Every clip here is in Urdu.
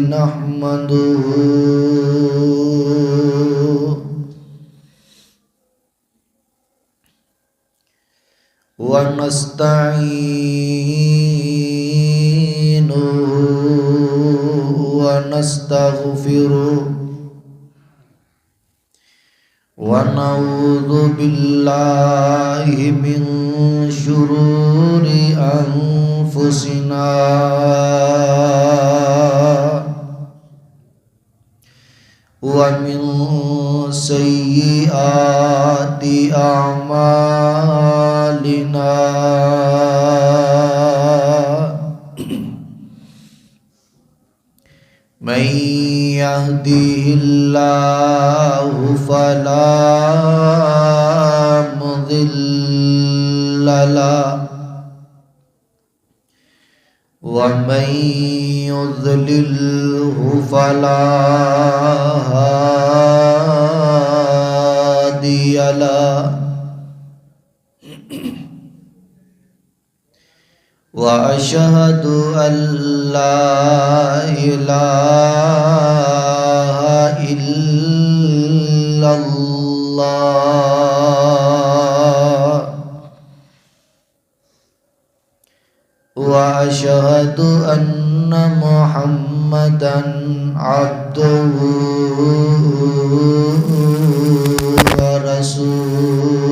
نحمده ونستعينه ونستغفره ونعوذ بالله من شرور أنفسنا ومن سيئات أعمالنا من يهده الله فلا مضل له ومن يضلله فلا هادي له وأشهد أن لا إله إلا الله وأشهد أن محمدًا عبده ورسوله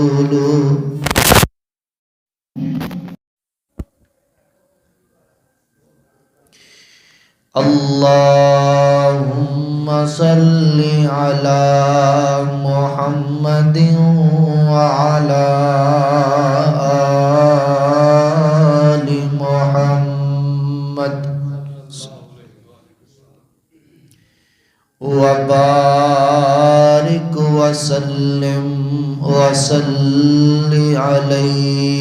اللهم صل على محمد وعلى آل محمد وبارك وسلم عليه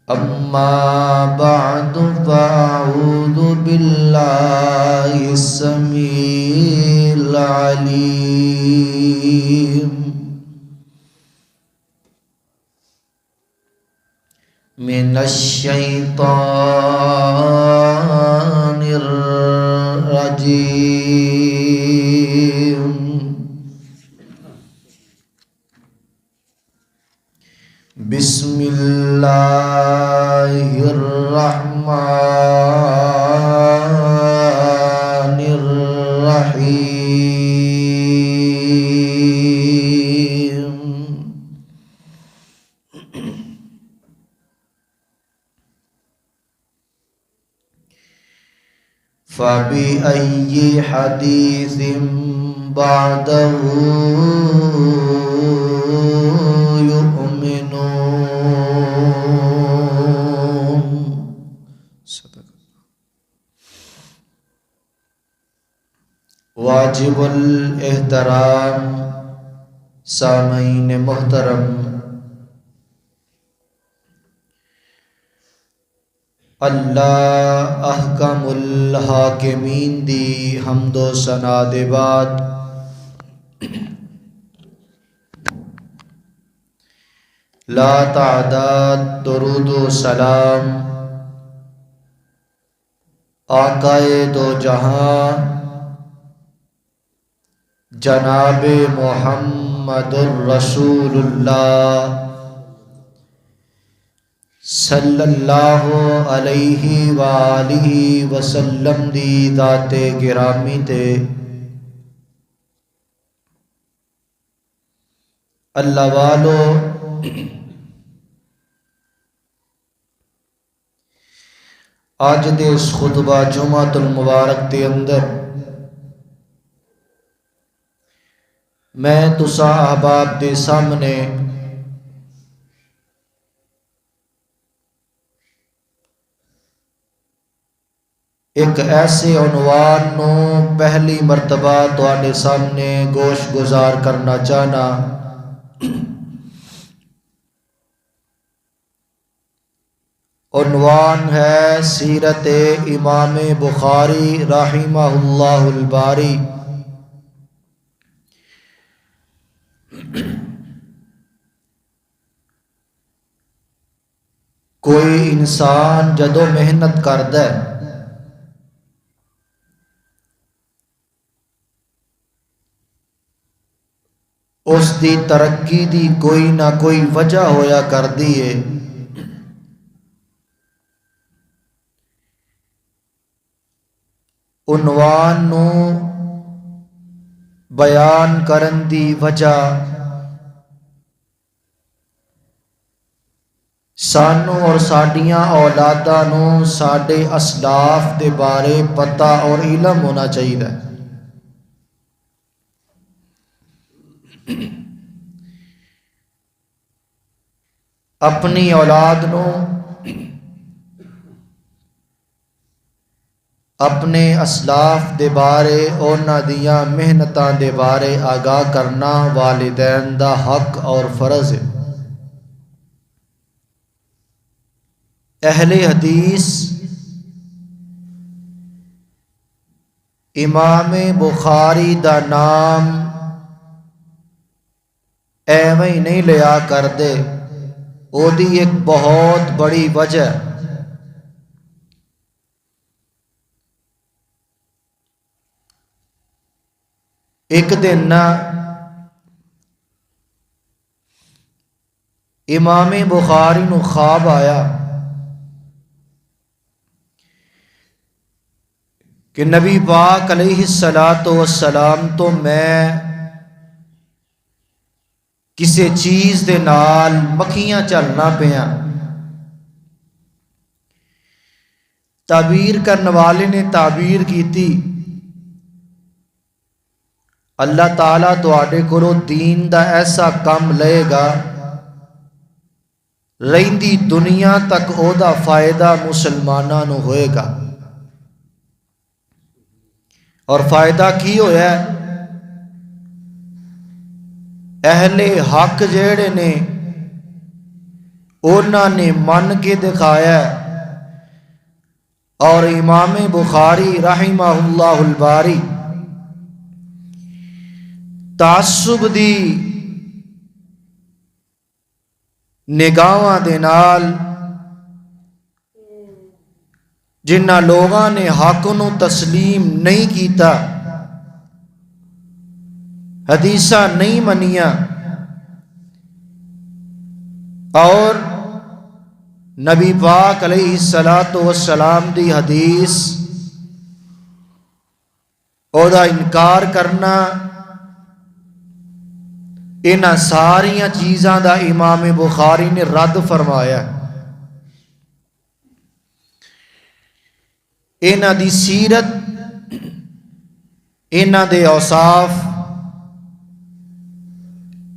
أما بعد فأعوذ بالله السميع العليم من الشيطان الرجيم بسم الله الرحمن الرحيم فبأي حديث بعده يؤمنون واجب الاحترام سامعین محترم، اللہ احکم الحاکمین دی حمد و ثنا دے بعد لا تعداد درود و سلام آقائے دو جہاں جناب محمد الرسول اللہ صلی اللہ علیہ وآلہ وسلم دی ذات گرامی تے اللہ والو آج دے اس خطبہ جمعۃ المبارک دے اندر میں تساں احباب دے سامنے ایک ایسے عنوان نو پہلی مرتبہ تواڈے سامنے گوش گزار کرنا چاہنا عنوان ہے سیرت امام بخاری رحمہ اللہ الباری۔ کوئی انسان جدو محنت کردا ہے اس دی ترقی دی کوئی نہ کوئی وجہ ہویا کردی ہے۔ عنوان نو بیان کرن دی وجہ سانو اور ساڈیاں اولاداں نو ساڈے اسلاف دے بارے پتہ اور علم ہونا چاہیے۔ اپنی اولاد نو اپنے اسلاف دے بارے انہاں دیاں محنتاں دے بارے آگاہ کرنا والدین دا حق اور فرض ہے۔ اہل حدیث امام بخاری دا نام ایویں نہیں لیا کردے، او دی ایک بہت بڑی وجہ ہے۔ ایک دن نا امام بخاری نو خواب آیا کہ نبی پاک علیہ السلام تو میں کسی چیز دے نال مکھیاں چلنا پیاں۔ تعبیر کرنے والے نے تعبیر کیتی، اللہ تعالیٰ تواڈے کولوں دین دا ایسا کم لے گا رہندی دنیا تک او دا فائدہ مسلماناں نو ہوئے گا۔ اور فائدہ کی ہویا ہے؟ اہل حق جیڑے نے انہاں نے من کے دکھایا ہے، اور امام بخاری رحمہ اللہ الباری تعصب دی نگاہاں دے نال جنہاں لوگاں نے حق نو تسلیم نہیں کیتا، حدیثاں نہیں منیاں، اور نبی پاک علیہ السلام دی حدیث او دا انکار کرنا، انہاں ساریاں چیزاں دا امام بخاری نے رد فرمایا۔ انہاں دی سیرت، انہاں دے اوصاف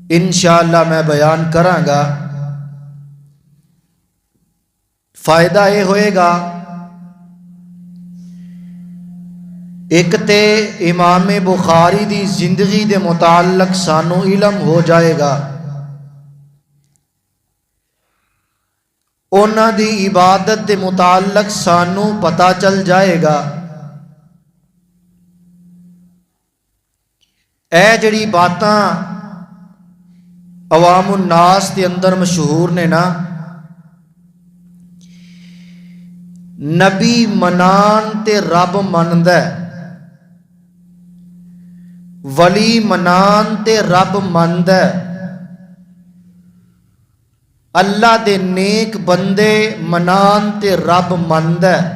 انشاءاللہ میں بیان کراں گا۔ فائدہ یہ ہوئے گا، ایک تے امام بخاری دی زندگی دے متعلق سانو علم ہو جائے گا، انہاں دی عبادت دے متعلق سانو پتہ چل جائے گا۔ اے جڑی باتاں عوام الناس دے اندر مشہور نے نا، نبی منان تے رب مندا ہے، ولی منان تے رب مندا ہے، اللہ دے نیک بندے منان تے رب مندا ہے،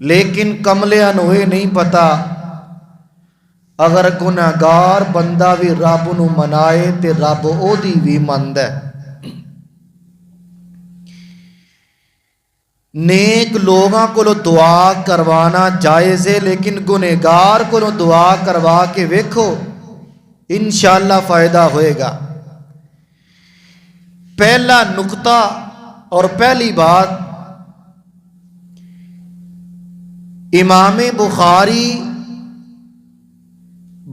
لیکن کملیاں نو یہ نہیں پتا اگر گناہگار بندہ بھی رب نو منائے تے رب او دی بھی مندا ہے۔ نیک لوگاں کو دعا کروانا جائز ہے، لیکن گنہگار کو دعا کروا کے ویکھو انشاءاللہ فائدہ ہوئے گا۔ پہلا نقطہ اور پہلی بات، امام بخاری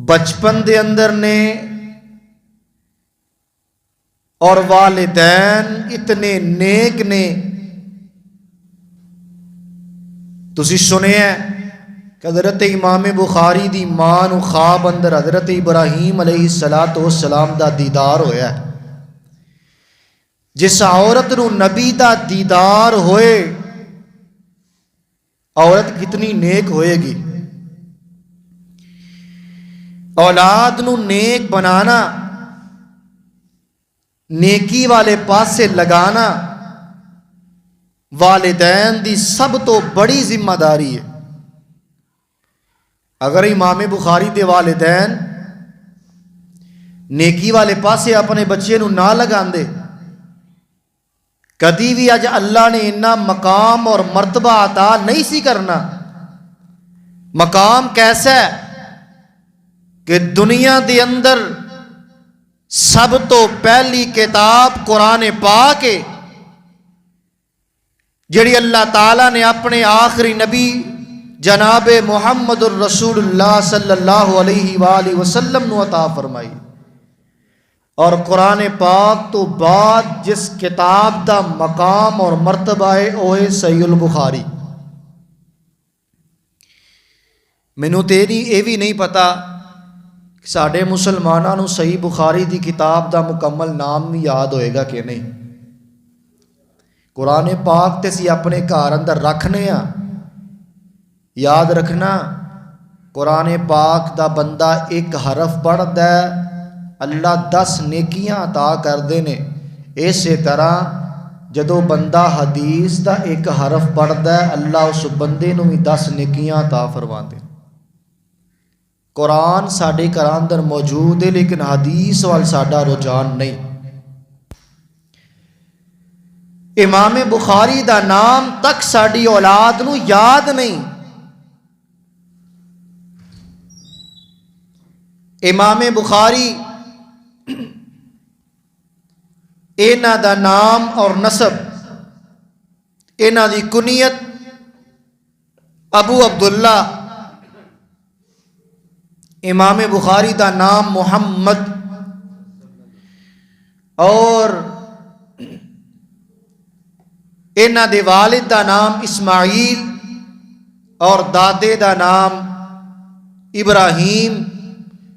بچپن دے اندر نے اور والدین اتنے نیک نے، تسی سنے ہیں کہ حضرت امام بخاری دی ماں نو خواب اندر حضرت ابراہیم علیہ السلام دا دیدار ہویا ہے، جس عورت نو نبی دا دیدار ہوئے عورت کتنی نیک ہوئے گی. اولاد نو نیک بنانا، نیکی والے پاسے لگانا والدین دی سب تو بڑی ذمہ داری ہے. اگر امام بخاری دے والدین نیکی والے پاسے اپنے بچے نو نہ لگاندے، کدی بھی اج اللہ نے اتنا مقام اور مرتبہ عطا نہیں سی کرنا. مقام کیسا ہے کہ دنیا دے اندر سب تو پہلی کتاب قرآن پاک ہے جڑی اللہ تعالیٰ نے اپنے آخری نبی جناب محمد الرسول اللہ صلی اللہ علیہ وآلہ وسلم نو عطا فرمائی. اور قرآن پاک تو بعد جس کتاب دا مقام اور مرتبہ ہے وہ ہے صحیح البخاری. مینوں تیری یہ بھی نہیں پتا کہ ساڈے مسلمانوں نو صحیح بخاری دی کتاب دا مکمل نام بھی یاد ہوئے گا کہ نہیں. قرآن پاک تے سی اپنے گھر اندر رکھنے ہاں. یاد رکھنا قرآن پاک دا بندہ ایک حرف پڑھدا ہے اللہ 10 نیکیاں عطا کردے نے. اسی طرح جدو بندہ حدیث دا ایک حرف پڑھدا ہے اللہ اس بندے نو بھی 10 نیکیاں عطا فرماندے. قرآن ساڈے گھراں اندر موجود ہے لیکن حدیث وال ساڈا رجحان نہیں. امام بخاری دا نام تک ساڈی اولاد نو یاد نہیں. امام بخاری انہاں دا نام اور نسب، انہاں دی کنیت ابو عبداللہ. امام بخاری دا نام محمد اور انہاں دے والد دا نام اسماعیل اور دادے دا نام ابراہیم.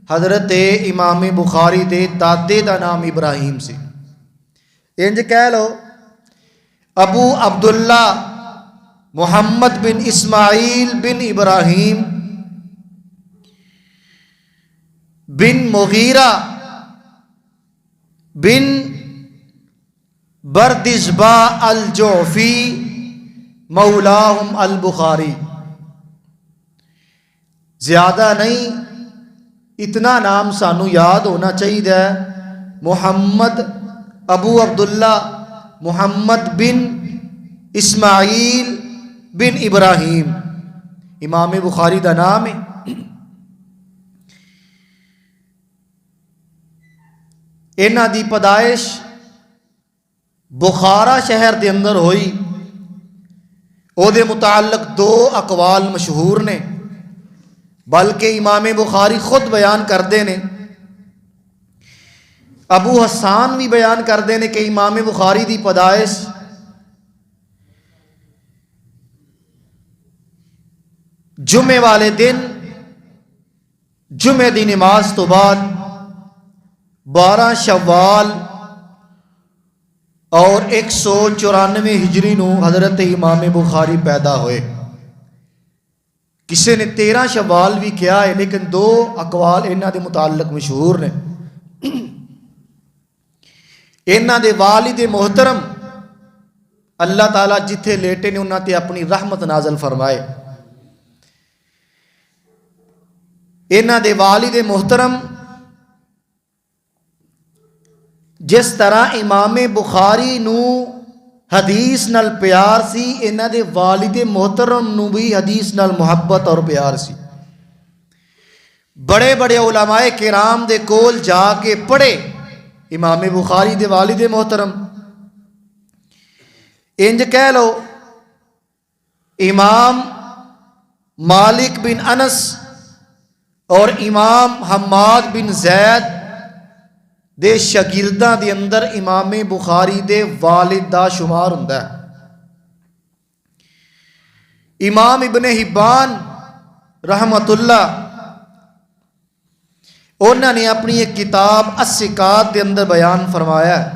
حضرت امام بخاری دے دادے دا نام ابراہیم سی. انج کہہ لو ابو عبداللہ محمد بن اسماعیل بن ابراہیم بن مغیرہ بن بردزبہ الجعفی مولاہم البخاری. زیادہ نہیں اتنا نام سانو یاد ہونا چاہیے. محمد ابو عبداللہ محمد بن اسماعیل بن ابراہیم امام بخاری دا نام ہے. انہاں دی پیدائش بخارا شہر دے اندر ہوئی. او دے متعلق 2 اقوال مشہور نے بلکہ امام بخاری خود بیان کردے نے. ابو حسان بھی بیان کردے نے کہ امام بخاری دی پیدائش جمعے والے دن جمعے دی نماز تو بعد 12 شوال اور 194 ہجری نو حضرت امام بخاری پیدا ہوئے. کسی نے 13 شوال بھی کیا ہے لیکن 2 اقوال انہاں دے متعلق مشہور نے. انہاں دے والد محترم اللہ تعالیٰ جتھے لیٹے نے انہاں تے اپنی رحمت نازل فرمائے. انہاں دے والد محترم جس طرح امام بخاری نو حدیث نال پیار سی انہاں دے والد محترم نو بھی حدیث نال محبت اور پیار سی. بڑے بڑے علماء کرام دے کول جا کے پڑھے امام بخاری دے والد محترم. انج کہہ لو امام مالک بن انس اور امام حماد بن زید دے شاگرداں دے اندر امام بخاری دے والد دا شمار ہوندا ہے. امام ابن حبان رحمت اللہ انہوں نے اپنی ایک کتاب الثقات دے اندر بیان فرمایا ہے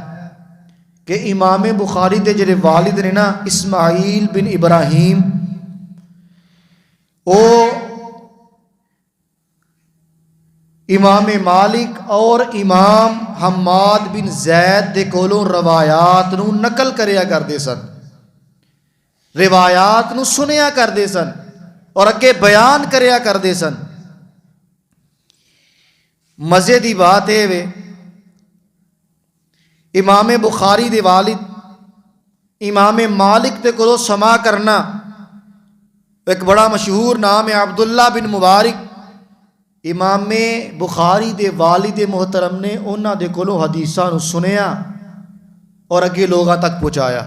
کہ امام بخاری دے جڑے والد نے نا اسماعیل بن ابراہیم، او امام مالک اور امام حماد بن زید دے کولوں روایات نو نقل کریا کردے سن، روایات نو سنیا کردے سن اور اگے بیان کریا کردے سن۔ مزے دی بات ہے وے امام بخاری دے والد امام مالک دے کولوں سما کرنا، ایک بڑا مشہور نام ہے عبداللہ بن مبارک۔ امام بخاری دے والد محترم نے انہاں دے کولوں حدیثاں نو سنیا اور اگے لوگاں تک پہنچایا۔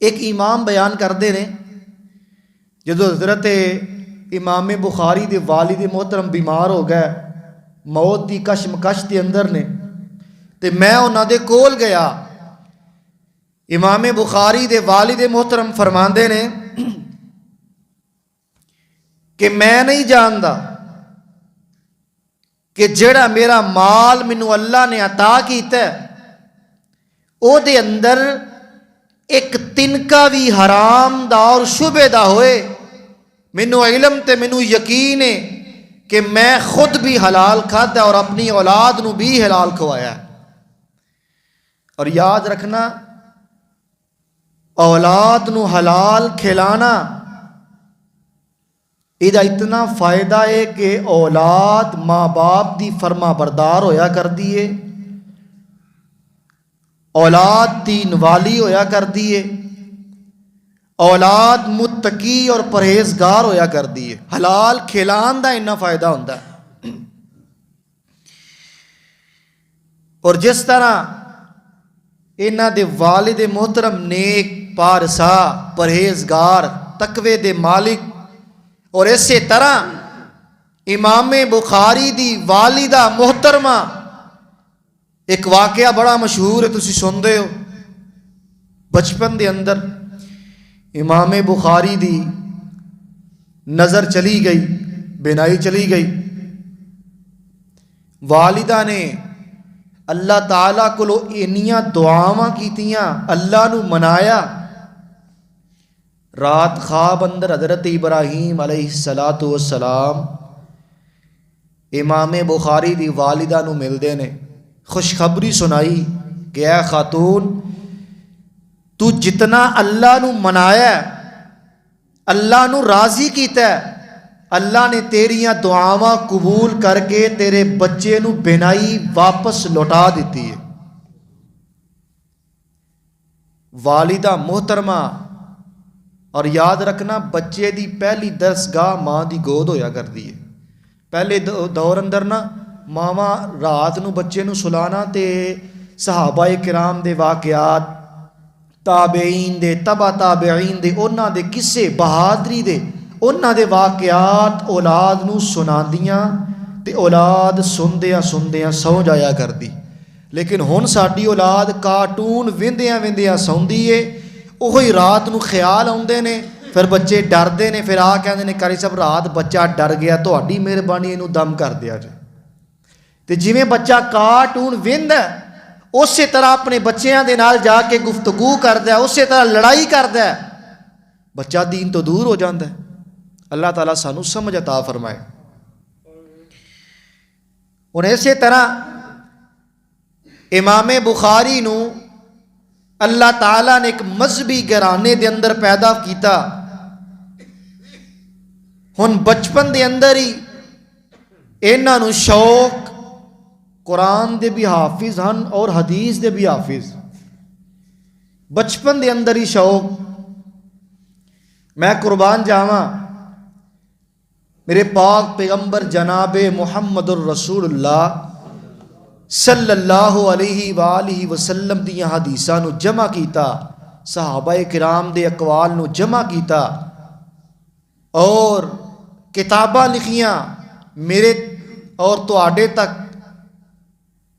ایک امام بیان کردے نے جدو حضرت امام بخاری دے والد محترم بیمار ہو گئے، موت دی کشمکش دے اندر نے، تے میں انہاں دے کول گیا۔ امام بخاری دے والد محترم فرماندے نے کہ میں نہیں جاندا کہ جڑا میرا مال مینوں اللہ نے عطا کیتا ہے او دے اندر ایک تنکا بھی حرام دا اور شبے دا ہوئے، مینوں علم تے مینوں یقین ہے کہ میں خود بھی حلال کھادا اور اپنی اولاد نو بھی حلال کھوایا ہے۔ اور یاد رکھنا، اولاد نو حلال کھلانا یہ اتنا فائدہ ہے کہ اولاد ماں باپ دی فرما بردار ہویا کر دیے، اولاد دین والی ہویا کر دیے، اولاد متقی اور پرہیزگار ہویا کر دیے۔ حلال کھلان دا اتنا فائدہ ہوتا ہے۔ اور جس طرح انہاں دے والد محترم نیک، پارسا، پرہیزگار، تقوی دے مالک، اور اسی طرح امام بخاری دی والدہ محترمہ، ایک واقعہ بڑا مشہور ہے، تسی سن دے ہو۔ بچپن دے اندر امام بخاری دی نظر چلی گئی، بینائی چلی گئی، والدہ نے اللہ تعالیٰ کو انیاں دعاواں کیتیاں، اللہ نو منایا۔ رات خواب اندر حضرت ابراہیم علیہ السلام امام بخاری دی والدہ نو ملدے نے، خوشخبری سنائی کہ اے خاتون، تو جتنا اللہ نو منایا ہے، اللہ نو راضی کیتا ہے، اللہ نے تیریاں دعاواں قبول کر کے تیرے بچے نو بینائی واپس لوٹا دیتی ہے۔ والدہ محترمہ، اور یاد رکھنا بچے دی پہلی درسگاہ ماں دی گود ہویا کر دی ہے۔ پہلے دور اندر نا ماما رات نو بچے نو سلانا تے صحابہ کرام دے واقعات، تابعین دے، تبع تابعین دے، انہاں دے قصے بہادری دے، انہاں دے واقعات اولاد نو سناندیاں تے اولاد سندیاں سندیاں سو جایا کر دی۔ لیکن ہن ساڈی اولاد کارٹون ویندیاں ویندیاں سوندی ہے، وہی رات نو خیال آتے ہیں، پھر بچے ڈردے نے، پھر کہتے ہیں کاری صاحب رات بچہ ڈر گیا، تہاڈی مہربانی اینو دم کر دیا جائے۔ تو جویں بچہ کارٹون ویندا ہے اسی طرح اپنے بچیاں دے نال جا کے گفتگو کردا ہے، اسی طرح لڑائی کردا ہے، بچہ دین تو دور ہو جاندا ہے۔ اللہ تعالیٰ سانو سمجھ عطا فرمائے۔ اور اسی طرح امام بخاری نو اللہ تعالیٰ نے ایک مذہبی گھرانے دے اندر پیدا کیتا، ہن بچپن دے اندر ہی انہاں نو شوق، قرآن دے بھی حافظ ہن اور حدیث دے بھی حافظ، بچپن دے اندر ہی شوق۔ میں قربان جاواں، میرے پاک پیغمبر جناب محمد الرسول اللہ صلی اللہ علیہ وآلہ وسلم دیاں حدیثاں نو جمع کیتا، صحابہ کرام دے اقوال نو جمع کیتا اور کتاباں لکھیاں، میرے اور تواڈے تک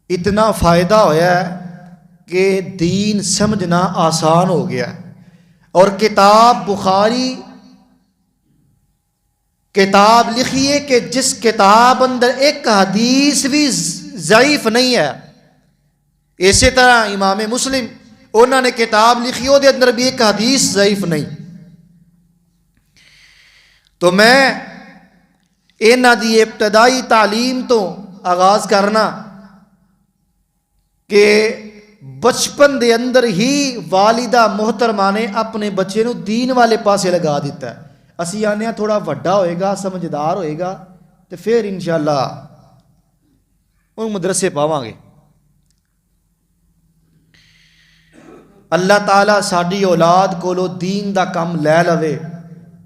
اتنا فائدہ ہویا ہے کہ دین سمجھنا آسان ہو گیا ہے۔ اور کتاب بخاری کتاب لکھیے کہ جس کتاب اندر ایک حدیث بھی ضعیف نہیں ہے، اسی طرح امام مسلم انہوں نے کتاب لکھی، وہ اندر بھی ایک حدیث ضعیف نہیں. تو میں انہاں دی ابتدائی تعلیم تو آغاز کرنا کہ بچپن دے اندر ہی والدہ محترمہ نے اپنے بچے نو دین والے پاسے لگا دیتا ہے. اسی آنے ہیں تھوڑا وڈا ہوئے گا، سمجھدار ہوئے گا تو پھر انشاءاللہ ان مدرسے پاواں گے. اللہ تعالیٰ ساڈی اولاد کولو دین دا کم لے لوے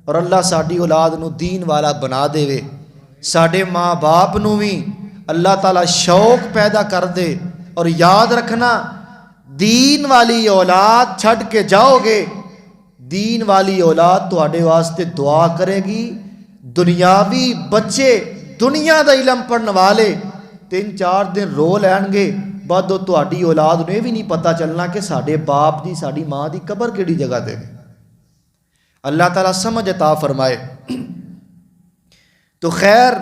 اور اللہ ساڈی اولاد نو دین والا بنا دے وے. ساڈے ماں باپ نو بھی اللہ تعالیٰ شوق پیدا کر دے. اور یاد رکھنا دین والی اولاد چھڈ کے جاؤ گے، دین والی اولاد تواڈے واسطے دعا کرے گی. دنیاوی بچے دنیا دا علم پڑھن والے 3-4 دن رو لین گے، بعد تواڈی اولاد نوں یہ بھی نہیں پتہ چلنا کہ ساڈے باپ دی ساڈی ماں دی قبر کیڑی جگہ تے. اللہ تعالیٰ سمجھ عطا فرمائے. تو خیر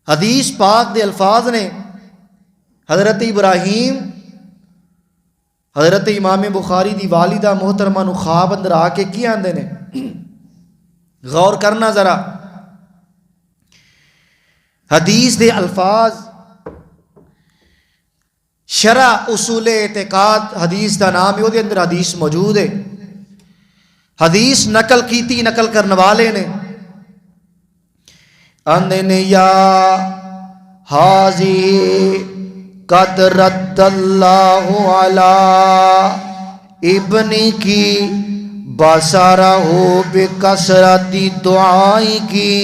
حدیث پاک دے الفاظ نے حضرت ابراہیم حضرت امام بخاری دی والدہ محترمہ نو خواب اندر آ کے کی آندے نے، غور کرنا ذرا. حدیث دے الفاظ شرح اصول اعتقاد حدیث دا نام ہے، وہ دے اندر حدیث موجود ہے. حدیث نقل کیتی نقل کرنے والے نے آندے نے یا حاضی قد رد اللہ علی ابنی کی بسارہ بکثرتی دعائی کی.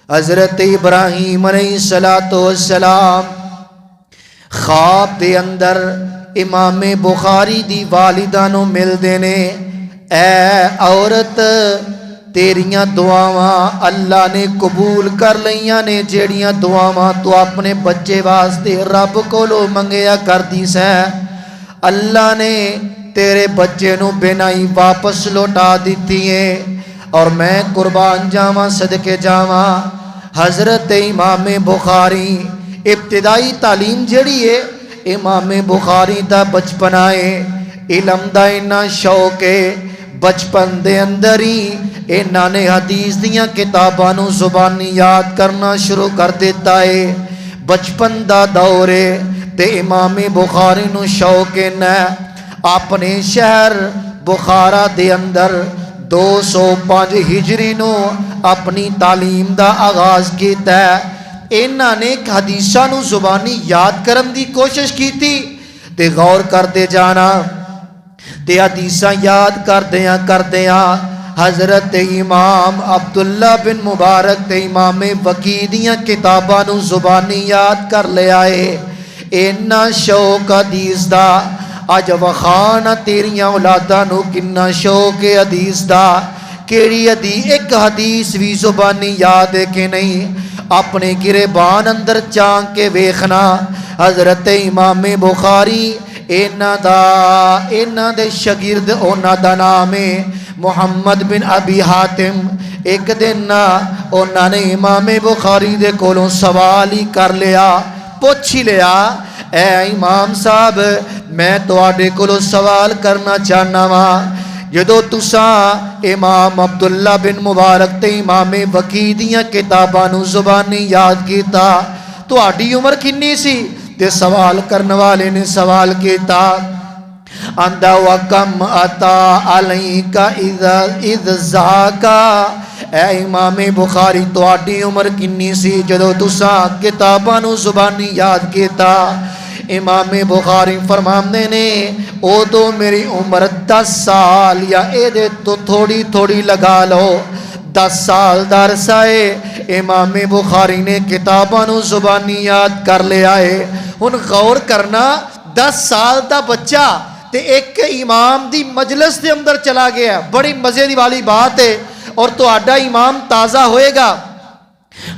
حضرت ابراہیم علیہ السلام خواب دے اندر امام بخاری دی والدہ نو مل دینے، اے عورت تیریاں دعاواں اللہ نے قبول کر لیاں نے، جیڑیاں دعاواں تو اپنے بچے واسطے رب کولو منگیا کر دی سیں، اللہ نے تیرے بچے نو بنا ہی واپس لوٹا دیتی ہے. اور میں قربان جاواں صدقے جاواں حضرت امام بخاری ابتدائی تعلیم جڑی ہے امام بخاری دا بچپنا ہے، علم دا انہاں شوق ہے، بچپن دے اندر ہی انہاں نے حدیث دیاں کتاباں نو زبانی یاد کرنا شروع کر دیتا ہے. بچپن دا دور ہے تے امام بخاری نو شوق ہے اپنے شہر بخارا دے اندر 205 ہجری نو اپنی تعلیم دا آغاز کیتا ہے. انہاں نے حدیثاں نو زبانی یاد کرن دی کوشش کیتی تے غور کرتے جانا تے حدیثاں یاد کردیاں حضرت امام عبداللہ بن مبارک تے امام وقی دیاں کتاباں نو زبانی یاد کر لیا ہے. اینا شوق حدیث دا اج وخانا تیریاں اولاداں نو کنا شوق حدیث دا، کیڑی ایک حدیث بھی زبانی یاد ہے کہ نہیں. اپنے گریبان اندر چانک کے ویکھنا حضرت امام بخاری اینا دے شاگرد اونا دا نام ہے محمد بن ابی حاتم. ایک دن اونا نے امام بخاری دے کولوں سوال ہی کر لیا، پوچھ ہی لیا، اے امام صاحب میں تواڈے کولوں سوال کرنا چاہنا وا، جدو تساں امام عبداللہ بن مبارک تے امام وقی دیاں کتاباں نو زبانی یاد کیتا تواڈی عمر کنی سی؟ تے سوال کرنے والے نے سوال کیتا اندہ وکم اتا علیکا اذ زاکا، اے امام بخاری تواڈی عمر کنی سی جدو تساں کتاباں نو زبانی یاد کیتا؟ امام بخاری فرماندے نے او تو میری عمر 10 سال یا اے دے تو تھوڑی تھوڑی لگا لو 10 سال دا عرصہ ہے امام بخاری نے کتاباں نو زبانی یاد کر لیا ہے. ہن غور کرنا 10 سال دا بچہ تے ایک امام دی مجلس دے اندر چلا گیا، بڑی مزے دی والی بات ہے، اور تو آڈا امام تازہ ہوئے گا.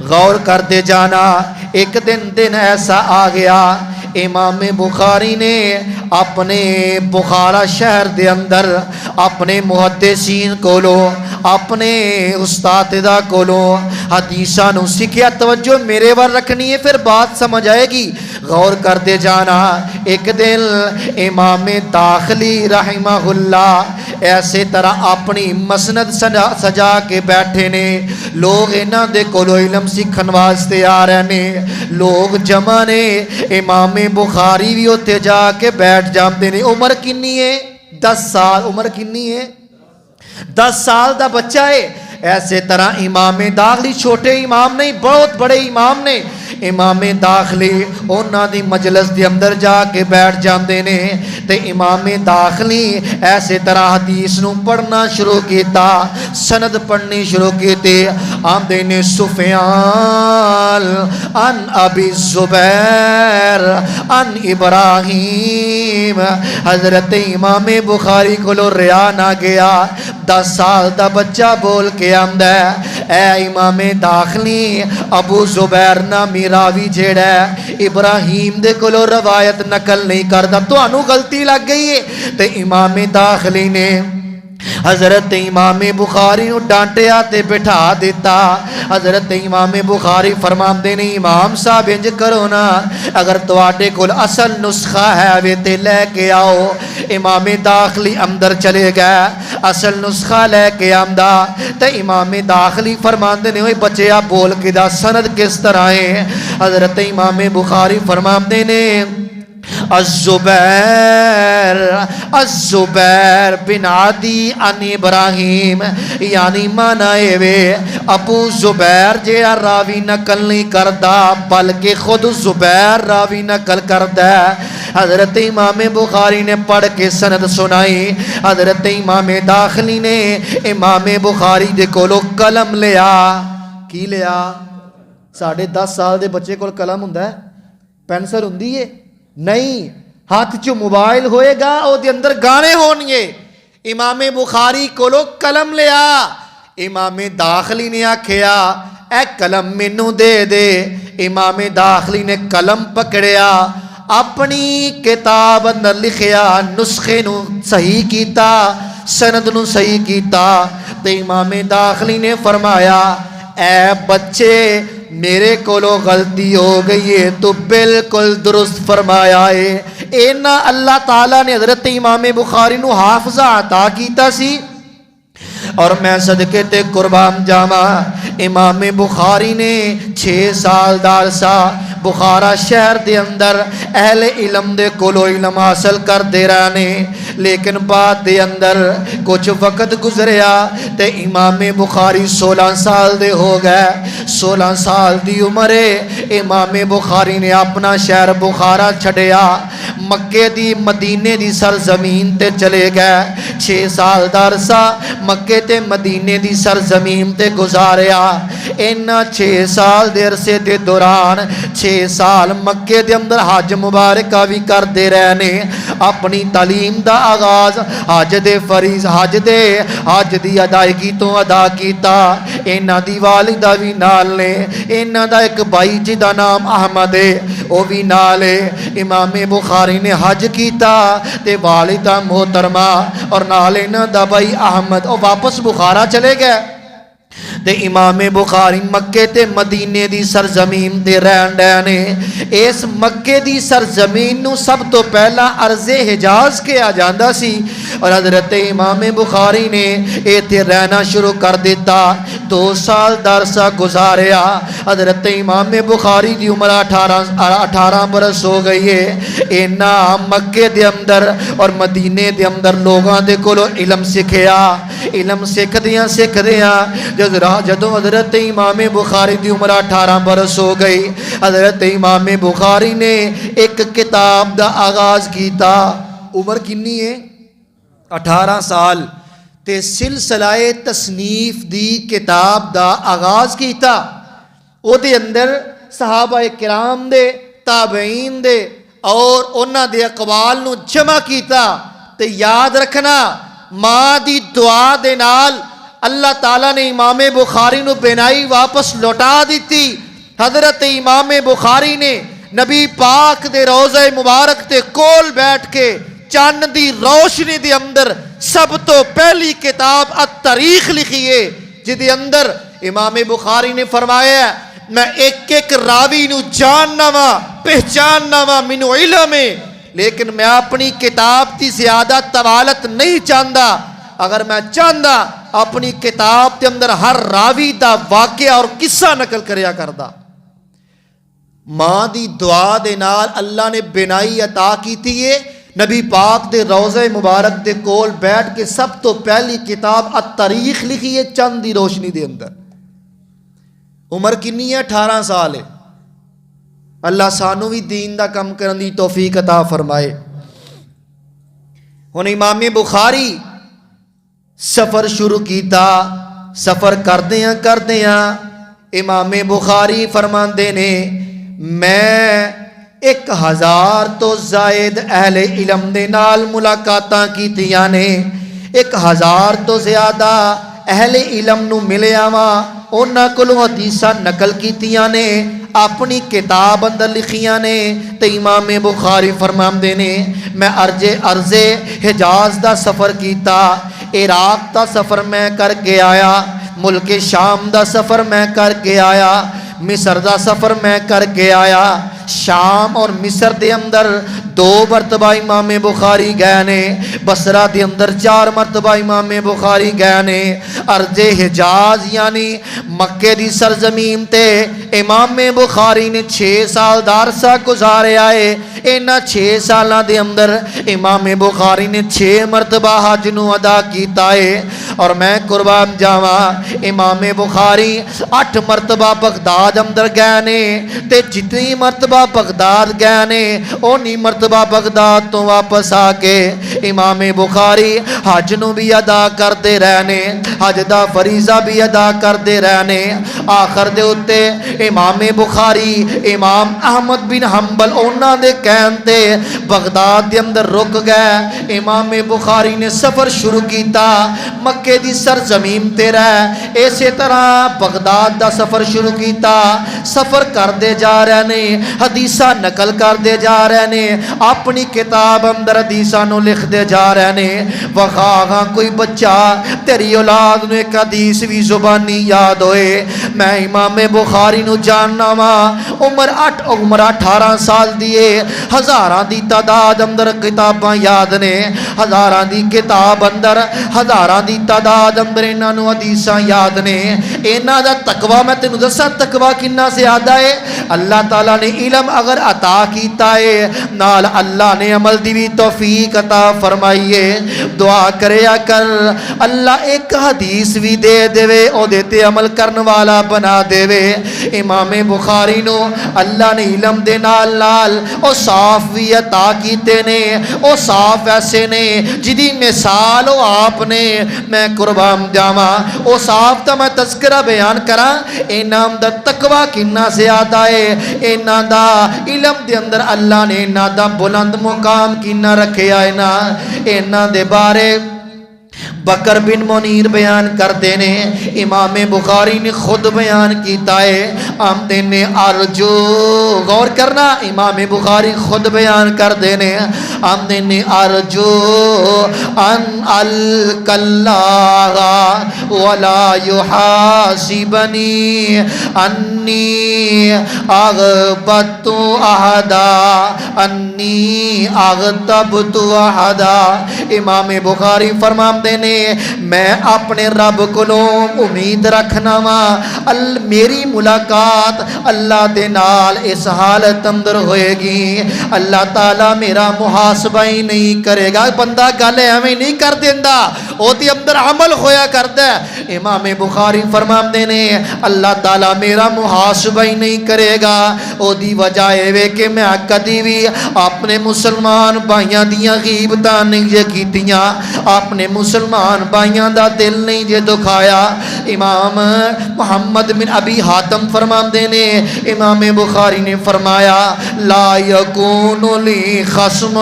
غور کرتے جانا ایک دن ایسا آ گیا امام بخاری نے اپنے بخارا شہر دے اندر اپنے محدثین کولو اپنے استاد کولو حدیثاں نو سیکھیا. توجہ میرے ور رکھنی ہے پھر بات سمجھ آئے گی, غور کرتے جانا. ایک دن امام داخلی رحمہ اللہ ایسے طرح اپنی مسند سجا کے بیٹھے نے. لوگ انہاں دے کولو علم سیکھن واسطے آ رہے نے, لوگ جمع نے. امام بخاری بھی اوتھے جا کے بیٹھ جاندے نے. عمر کنی ہے؟ 10 سال. عمر کنی ہے؟ 10 سال دا بچہ ہے. ایسے طرح امام داخلی چھوٹے امام نہیں, بہت بڑے امام نے. امام داخلی انہاں دی مجلس دے اندر جا کے بیٹھ جاندے نے تے امام داخلی ایسے طرح حدیث نو پڑھنا شروع کیتا, سند پڑھنی شروع کیتے. آندے نے سفیان ان ابی زبیر ان ابراہیم. حضرت امام بخاری کو ریا نہ گیا. 10 سال دا بچہ بول کے آمدہ اے امام داخلی, ابو زبیر نامی راوی جیڑا ہے ابراہیم دے کولو روایت نقل نہیں کردا, تو انو غلطی لگ گئی ہے. تے امام داخلی نے حضرت امام بخاری نو ڈانٹیا تے بٹھا دیتا. حضرت امام بخاری فرماندے نے امام صاحب انج کرو نا, اگر تواڈے کول اصل نسخہ ہے وے تے لے کے آؤ. امام داخلی اندر چلے گئے, اصل نسخہ لے کے آمدا. تے امام داخلی فرماندے نے اوے بچیا بول کے دا سند کس طرح ہے. حضرت امام بخاری فرماندے نے الزبیر بن عدی ان ابراہیم, یعنی معنی وے ابو زبیر جیڑا راوی نقل نہیں کردا بلکہ خود زبیر راوی نقل کردا ہے. حضرت امام بخاری نے پڑھ کے سند سنائی. حضرت امام داخلی نے امام بخاری دے کولو قلم لیا. کی لیا؟ 10.5 سال دے بچے کول قلم ہوندا ہے, پینسل ہوندی ہے نہیں, ہاتھ چ موبائل ہوئے گا او دے اندر گانے ہونگے. امام بخاری کولو قلم لیا. امام داخلی نے آکھیا اے قلم مینوں دے دے. امام داخلی نے قلم پکڑیا, اپنی کتاب اندر لکھیا, نسخے نو صحیح کیتا, سند نو صحیح کیتا. تے امام داخلی نے فرمایا اے بچے میرے کولو غلطی ہو گئی ہے, تو بالکل درست فرمایا ہے. اینا اللہ تعالیٰ نے حضرت امام بخاری نو حافظہ عطا کیتا سی. اور میں صدقے تے قربان جاواں, امام بخاری نے 6 سال دا عرصہ بخارا شہر دے اندر اہل علم دے کولو علم حاصل کر دے رہنے. لیکن بعد دے اندر کچھ وقت گزریا تے امام بخاری 16 سال دے ہو گئے. 16 سال دی عمرے امام بخاری نے اپنا شہر بخارا چھڑیا, مکے دی مدینے دی سرزمین تے چلے گئے. 6 سال دا عرصہ مکے تے مدینے دی سرزمین تے گزاریا. اینا 6 سال دے عرصے دے دوران 6 سال مکے دے اندر حج مبارکہ بھی کر دے رہنے. اپنی تعلیم دا آغاز حج دے فریض حج دی ادائیگی تو ادا کیتا. اینا دی والدہ بھی نال نے, اینا دا ایک بھائی جی دا نام احمد ہے او بھی نال ہے. امام بخاری نے حج کیتا تے والدہ محترمہ اور نال اینا دا بھائی احمد او واپس بخارا چلے گئے. تے امام بخاری مکے تے مدینے دی سرزمین تے رہن ڈے. اس مکے دی سرزمین نو سب تو پہلا ارض حجاز کیا جاندا سی, اور حضرت امام بخاری نے ایتھے رہنا شروع کر دیتا. 2 سال دا عرصہ گزاریا. حضرت امام بخاری دی عمر 18 برس ہو گئی ہے. اینا مکے دے اندر اور مدینے دے اندر لوگاں دے کولو علم سکھیا. علم سکھدیاں جدوں حضرت امام بخاری دی عمر 18 برس ہو گئی, حضرت امام بخاری نے ایک کتاب دا آغاز کیتا. عمر کنی ہے؟ 18 سال. تے سلسلہ تصنیف دی کتاب دا آغاز کیتا. او دے اندر صحابہ کرام دے, تابعین دے اور انہاں دے اقوال نو جمع کیتا. تے یاد رکھنا ماں دی دعا دے نال اللہ تعالیٰ نے امام بخاری نو بینائی واپس لوٹا دیتی. حضرت امام بخاری نے نبی پاک دے روضہ مبارک تے کول بیٹھ کے چند دی روشنی دے اندر سب تو پہلی کتاب التاریخ لکھی ہے، جدے اندر امام بخاری نے فرمایا میں ایک ایک راوی نو جاننا وا پہچاننا وا مینوں علم ہے، لیکن میں اپنی کتاب دی زیادہ طوالت نہیں چاہتا۔ اگر میں چاہتا اپنی کتاب کے اندر ہر راوی دا واقعہ اور قصہ نقل کریا کردا۔ ماں دی دعا دے نال اللہ نے بینائی عطا کیتی ہے، نبی پاک دے روضہ مبارک دے کول بیٹھ کے سب تو پہلی کتاب التاریخ لکھی ہے چند دی روشنی دے اندر۔ عمر کنی ہے؟ 18 سال ہے۔ اللہ سانو بھی دین دا کم کرن دی توفیق عطا فرمائے۔ ہن امام بخاری سفر شروع کیتا، سفر کردیاں امام بخاری فرماندے نے میں 1000 تو زائد اہل علم دے نال ملاقاتاں کیتیاں نے، 1000 تو زیادہ اہل علم نو ملیا وا، انہاں کولوں حدیثاں نقل کیتیاں نے، اپنی کتاب اندر لکھیاں نے۔ تے امام بخاری فرماندے نے میں ارض حجاز دا سفر کیتا، عراق دا سفر میں کر کے آیا، ملک شام دا سفر میں کر کے آیا، مصر دا سفر میں کر کے آیا۔ شام اور مصر دے اندر 2 مرتبہ امام بخاری گئے نے، بصرہ دے اندر 4 مرتبہ امام بخاری گئے نے۔ ارض حجاز یعنی مکے دی سرزمین تے امام بخاری نے 6 سال دا عرصہ گزارے آئے۔ انہاں 6 سالاں دے اندر امام بخاری نے 6 مرتبہ حج نو ادا کیتا ہے۔ اور میں قربان جاواں امام بخاری 8 مرتبہ بغداد اندر گئے نے، تے جتنی مرتبہ بغداد گئے نے اونی مرتبہ بغداد تو واپس آ کے امام بخاری حج نو بھی ادا کرتے رہنے، حج دا فریضہ بھی ادا کرتے رہنے۔ آخر دے اتے امام بخاری امام احمد بن حنبل انہاں دے کہن تے بغداد دے اندر رک گئے۔ امام بخاری نے سفر شروع کیتا، مکے دی سرزمین تے رہ اسی طرح بغداد دا سفر شروع کیتا، سفر کردے جا رہے نے، حدیثاں نقل کردے جا رہے نے، اپنی کتاب اندر حدیثاں نو لکھ دے جا رہے نے۔ وخاغاں کوئی بچہ تیری اولاد نو ایک حدیث بھی زبانی یاد ہوئے، میں امام بخاری نو جاننا وا، عمر 18 سال دیے، ہزاراں دی تعداد اندر کتاباں یاد نے، ہزاراں دی کتاب اندر، ہزاراں دی تعداد اندر انہاں نو حدیثاں یاد نے۔ انہاں دا تقوی میں تینوں دساں تقوی کنا زیادہ ہے۔ اللہ تعالیٰ نے علم اگر عطا کیتا ہے نال اللہ نے عمل دی بھی توفیق عطا فرمائی ہے۔ دعا کریا کر اللہ ایک حدیث بھی دے دے او دیتے عمل کرن والا بنا دے۔ امام بخاری نو اللہ نے علم دے نال نال او صاف بھی عطا کیتے نے، او صاف ایسے نے جدی مثال او آپ نے، میں قربان جاواں او صاف تا میں تذکرہ بیان کراں انہاں دا تقوی کنا زیادہ ہے، انہاں دا علم دے اندر اللہ نے انہاں دا بلند مقام کنا رکھیا ہے نا۔ انہاں دے بارے بکر بن منیر بیان کرتے نے، امام بخاری نے خود بیان کیتا ہے، آمدے نے ارجو، غور کرنا امام بخاری خود بیان کرتے نے، آمدے نے ارجو ان الکلّہ ولا یحاسبنی انی اغبت احدا انی اغتبت احدا۔ امام بخاری فرماتے نے میں اپنے رب کولوں امید رکھنا وا میری ملاقات اللہ دے نال اس حالت اندر ہوئے گی، اللہ تعالیٰ میرا محاسبہ ہی نہیں کرے گا۔ بندہ گل ایویں نہیں کر دیندا، او تے اندر عمل ہویا کردا ہے۔ امام بخاری فرماندے نے اللہ تعالیٰ میرا محاسبہ ہی نہیں کرے گا، او دی وجہ اے کہ میں کدی بھی اپنے مسلمان بھائیاں دیاں غیبتاں نہیں جے کیتیاں، اپنے مسلمان بھائیاں دا دل نہیں جے دکھایا۔ امام محمد بن ابی حاتم فرماندے نے امام بخاری نے فرمایا لا یکون لی خصم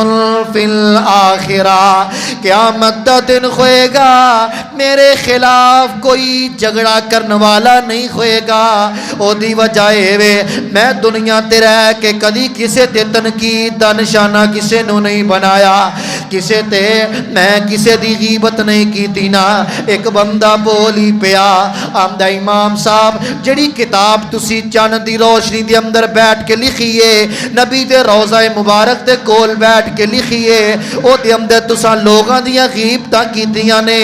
فی الآخرہ، قیامت دا دن ہوئے گا میرے خلاف خلاف کوئی جھگڑا کرنے والا نہیں ہوئے گا. او دی وجہ اے وے میں دنیا تے رہ کے کدی کسے تے تنقید دا نشانہ کسے نو نہیں بنایا, کسے تے میں کسے دی غیبت نہیں کیتی نا. ایک بندہ بولی پیا آمدہ امام صاحب جڑی کتاب تسی چند دی روشنی دی اندر بیٹھ کے لکھیے نبی دے روضہ مبارک دے کول بیٹھ کے لکھیے او دے اندر تساں لوگاں دیاں غیبتاں کیتیاں نے,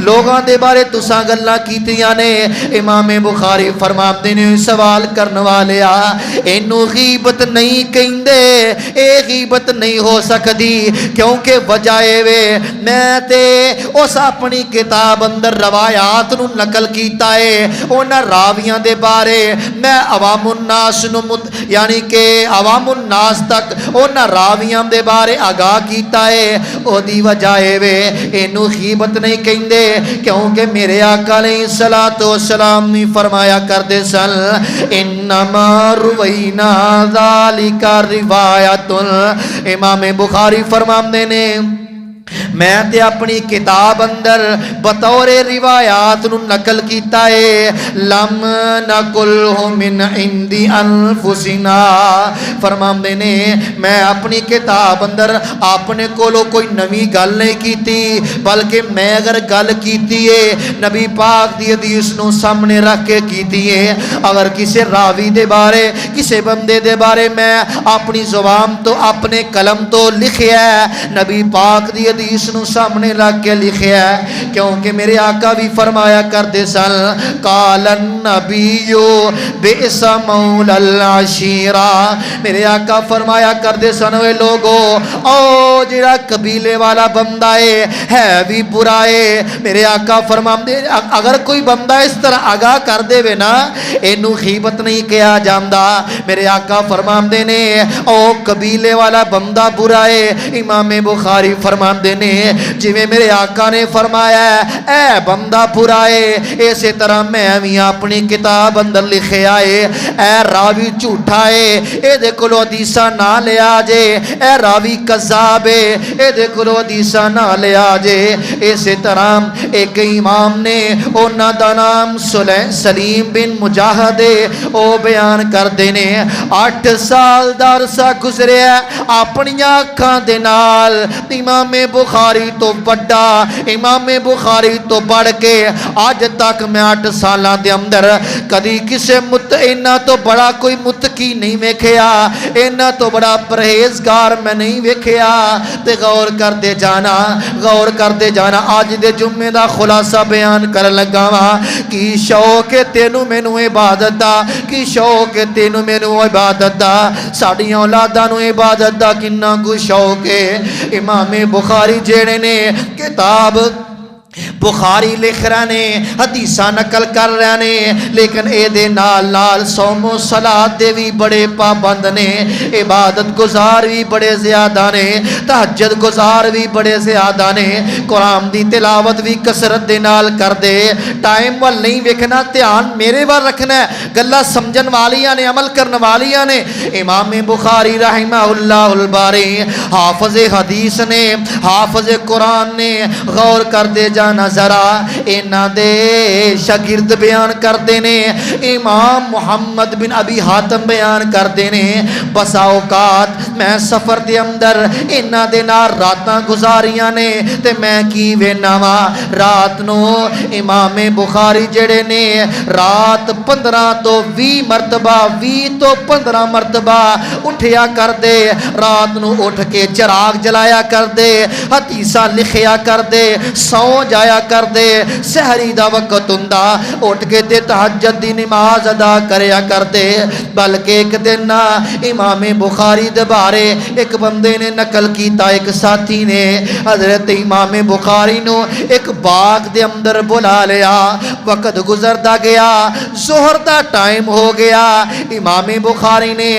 لوگاں دے بارے تساں گلاں کیتیاں نے. امام بخاری فرماتے نے سوال کرنے والے اینو غیبت نہیں کہندے, اے غیبت نہیں ہو سکدی کیونکہ وجہ اے وے میں تے اس اپنی کتاب اندر روایات نو نقل کیتا ہے انہاں راویاں دے بارے میں عوام الناس نو یعنی کہ عوام الناس تک انہاں راویاں دے بارے آگاہ کیتا ہے. او دی وجہ اے وے اینو غیبت نہیں کہندے کیونکہ میرے آقا علیہ الصلوۃ والسلام نے فرمایا کردے سن انما روینا ذالک روایت. امام بخاری فرماندے نے میں تے اپنی کتاب اندر بطور روایات نو نقل کیتا ہے لم نقلہ من عندی انفسنا. فرماندے نے میں اپنی کتاب اندر اپنے کولو کوئی نوی گل نہیں کیتی بلکہ میں اگر گل کیتی ہے نبی پاک دی حدیث نو سامنے رکھ کے کیتی ہے. اگر کسی راوی دے بارے کسی بندے دے بارے میں اپنی زبان تو اپنے قلم تو لکھیا ہے نبی پاک دی حدیث نو سامنے رکھ کے لکھیا ہے کیونکہ میرے آقا بھی فرمایا کردے سن قال النبی بئس مولا العشیرہ. میرے آقا فرمایا کردے سن وے لوگو او جڑا قبیلے والا بندہ ہے بھی برا ہے. میرے آقا فرماندے اگر کوئی بندہ اس طرح آگاہ کر دے وے نا اینو غیبت نہیں کیا جاندا. میرے آقا فرماندے نے او قبیلے والا بندہ برا ہے. امام بخاری فرماندے نے جویں میرے آقا نے فرمایا ہے اے بندہ برا ہے اسی طرح میں بھی اپنی کتاب اندر لکھیا ہے اے راوی جھوٹا ہے اے دے کولوں حدیثاں نہ لیا جے, اے راوی کذاب ہے اے دے کولوں حدیثاں نہ لیا جے. اسی طرح ایک امام نے انہاں دا نام سلیم بن مجاہد او بیان کردے نے 8 سال دا عرصہ گزریا اپنی اکھاں دے نال امام بخاری تو بڑا امام بخاری تو بڑھ کے آج تک میں 8 سالاں دے اندر کدی کسے اینا تو بڑا کوئی متقی نہیں ویکھیا, اینا تو بڑا پرہیزگار میں نہیں ویکھیا. تے غور کردے جانا آج دے جمعے دا خلاصہ بیان کر لگا وا کی شوق تینو مینو عبادت دا, کی شوق تینو مینو عبادت دا, ساڈیاں اولاداں نو عبادت دا کنا کو شوق ہے. امام بخاری جیڑے نے کتاب بخاری لکھ رہے نے حدیثاں نقل کر رہے نے لیکن اے دے نال نال صوم و صلاۃ دے بھی بڑے پابند نے, عبادت گزار بھی بڑے زیادہ نے, تہجد گزار بھی بڑے زیادہ نے, قرآن دی تلاوت بھی کثرت دے نال کر دے. ٹائم وال نہیں ویکھنا, دھیان میرے وال رکھنا ہے, گلاں سمجھن والیاں نے عمل کرن والیاں نے. امام بخاری رحمہ اللہ الباری حافظ حدیث نے, حافظ قرآن نے. غور کر دے جا ذرا انہاں دے شاگرد بیان کردے نے امام محمد بن ابی حاتم بیان کردے نے بسا اوقات میں سفر دے اندر انہاں دے نال راتاں گزاریاں نے تے میں کی وینا وا رات نو امام بخاری جڑے نے رات 15 تو 20 مرتبہ 20 تو 15 مرتبہ اٹھیا کردے, رات نو اٹھ کے چراغ جلایا کردے, حدیثاں لکھیا کردے, سو جایا کر دے, سحری دا وقت ہوندا اٹھ کے تے تہجد دی نماز ادا کریا کر دے. بلکہ ایک دن امام بخاری دے بارے ایک بندے نے نقل کیتا, ایک ساتھی نے حضرت امام بخاری نو ایک باغ دے اندر بلا لیا. وقت گزردا گیا, ظہر دا ٹائم ہو گیا. امام بخاری نے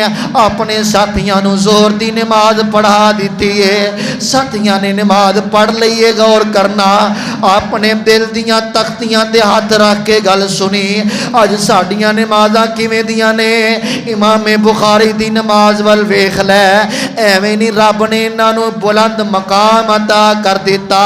اپنے ساتھیاں نو ظہر دی نماز پڑھا دیتی ہے. ساتھیاں نے نماز پڑھ لئی ہے, غور کرنا اپنے دل دیاں تختیاں تے ہاتھ رکھ کے گل سنی اج ساڈیاں نمازاں کیویں دیاں نے امام بخاری دی نماز ول ویکھ لے ایویں نہیں رب نے انہاں نو بلند مقام عطا کر دیتا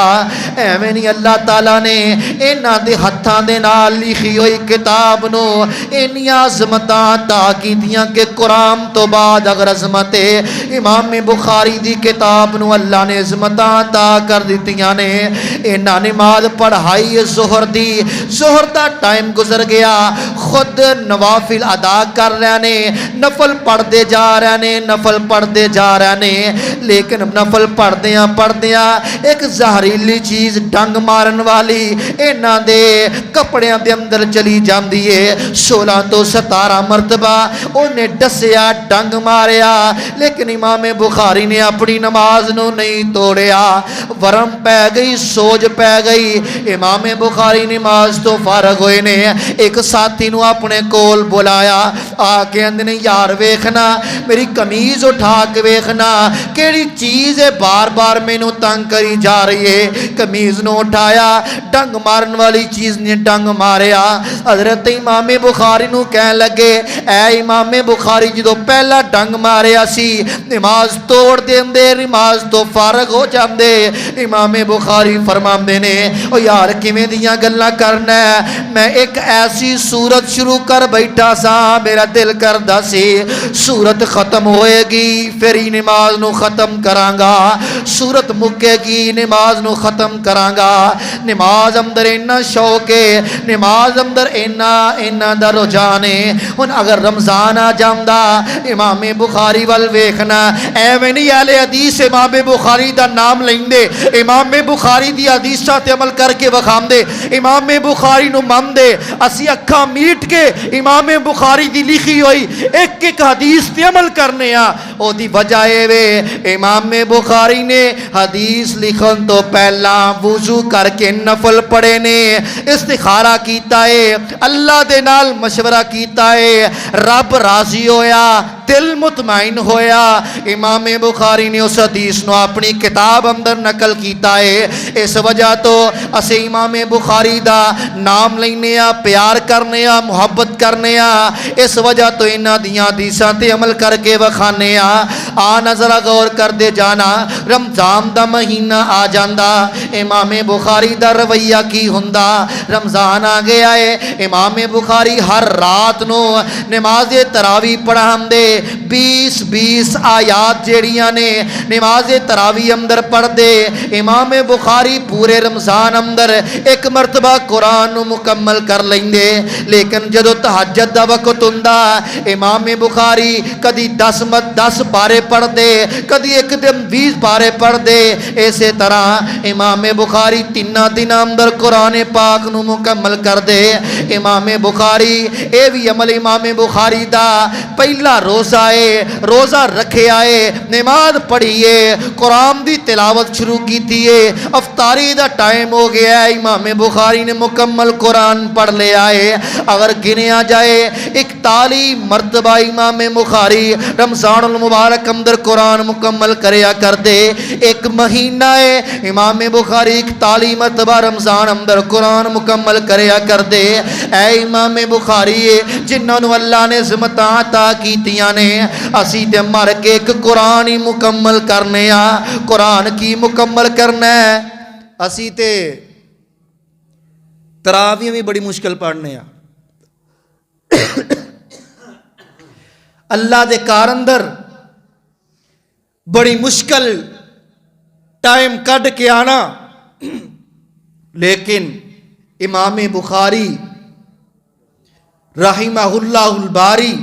ایویں نہیں اللہ تعالیٰ نے انہاں دے ہتھاں دے نال لکھی ہوئی کتاب نو انیاں عظمتاں عطا کیتیاں کہ قرآن تو بعد اگر عظمت امام بخاری دی کتاب نو اللہ نے عظمتاں عطا کر دیتیاں نے انہاں نماز پڑھائی ظہر دی ظہر دا ٹائم گزر گیا خود نوافل ادا کر رہے نے نفل پڑھتے جا رہے نے نفل پڑھتے جا رہے نے لیکن نفل پڑھدیاں ایک زہریلی چیز ڈنگ مارن والی انہاں دے کپڑیاں دے اندر چلی جاندی ہے 16 تو 17 مرتبہ انہیں ڈسیا ڈنگ ماریا لیکن امام بخاری نے اپنی نماز نو نہیں توڑیا ورم پہ گئی سوج پہ گئی امام بخاری نماز تو فارغ ہوئے نے ایک ساتھی نو اپنے کول بلایا آکے اندنے یار ویکھنا میری قمیض اٹھا کے ویکھنا کیڑی چیز ہے بار بار میں نو تنگ کری جا رہی ہے قمیض نو اٹھایا ڈنگ مارن والی چیز نے ڈنگ ماریا حضرت امام بخاری نو کہنے لگے اے امام بخاری جدو پہلا ڈنگ ماریا سی نماز توڑ دین دے نماز تو فارغ ہو جاندے امام بخاری فرماندے نے او یار کیویں دیاں گلاں کرنا ہے میں ایک ایسی صورت شروع کر بیٹھا سا میرا دل کردا سی صورت ختم ہوئے گی پھر ہی نماز نو ختم کرانگا صورت مکے گی نماز نو ختم کرانگا نماز اندر اینا شوق ہے نماز اندر اینا دا رجحان ہے ہن اگر رمضان آ جاندا امام بخاری ول ویکھنا ایویں نہیں اہل حدیث امام بخاری دا نام لیندے امام بخاری دی حدیثاں تے عمل کر کے وکھاندے امام بخاری نو مندے اسی اکھاں میٹ کے امام بخاری دی لکھی ہوئی ایک ایک حدیث تے عمل کرنے ہاں او دی وجہ اے وے امام بخاری نے حدیث لکھن تو پہلا وضو کر کے نفل پڑھے نے استخارہ کیتا ہے اللہ دے نال مشورہ کیتا ہے رب راضی ہویا دل مطمئن ہویا امام بخاری نے اس حدیث نو اپنی کتاب اندر نقل کیتا ہے اس وجہ تو اسے امام بخاری دا نام لینے آ پیار کرنے آ محبت کرنے آ اس وجہ تو انہاں دیاں حدیثاں تے عمل کر کے وکھانے آ نظر غور کر دے جانا رمضان دا مہینہ آ جاندا امام بخاری دا رویہ کی ہوندا رمضان آ گیا ہے امام بخاری ہر رات نو نماز تراویح پڑھاندے 20 آیات جیڑیاں نے نماز تراویح اندر پڑھ دے امام بخاری پورے رمضان اندر ایک مرتبہ قرآن مکمل کر لیندے لیکن جدو تہجد دا وقت ہوندا امام بخاری کدی 10 پارے پڑھ دے کدی ایک دن 20 پارے پڑھ دے اسی طرح امام بخاری 3 دن اندر قرآن پاک نو مکمل کر دے امام بخاری اے بھی عمل امام بخاری دا پہلا روزہ ہے روزہ رکھے آئے نماز پڑھیے قرآن دی تلاوت شروع کی تیے افطاری دا ٹائم ہو گیا ہے امام بخاری نے مکمل قرآن پڑھ لے آئے اگر گنیا جائے 41 مرتبہ امام بخاری رمضان المبارک اندر قرآن مکمل کریا کر دے ایک مہینہ ہے امام بخاری 41 مرتبہ رمضان اندر قرآن مکمل کریا کر دے اے امام بخاری جنہوں نے اللہ نے عظمتاں عطا کیتیاں نے اسی تے مر کے ایک قرآن ہی مکمل کرنے قرآن کی مکمل کرنا ہے اسی تے تراویح بھی بڑی مشکل پڑھنے اللہ دے کار اندر بڑی مشکل ٹائم کڈ کے آنا لیکن امام بخاری رحمہ اللہ الباری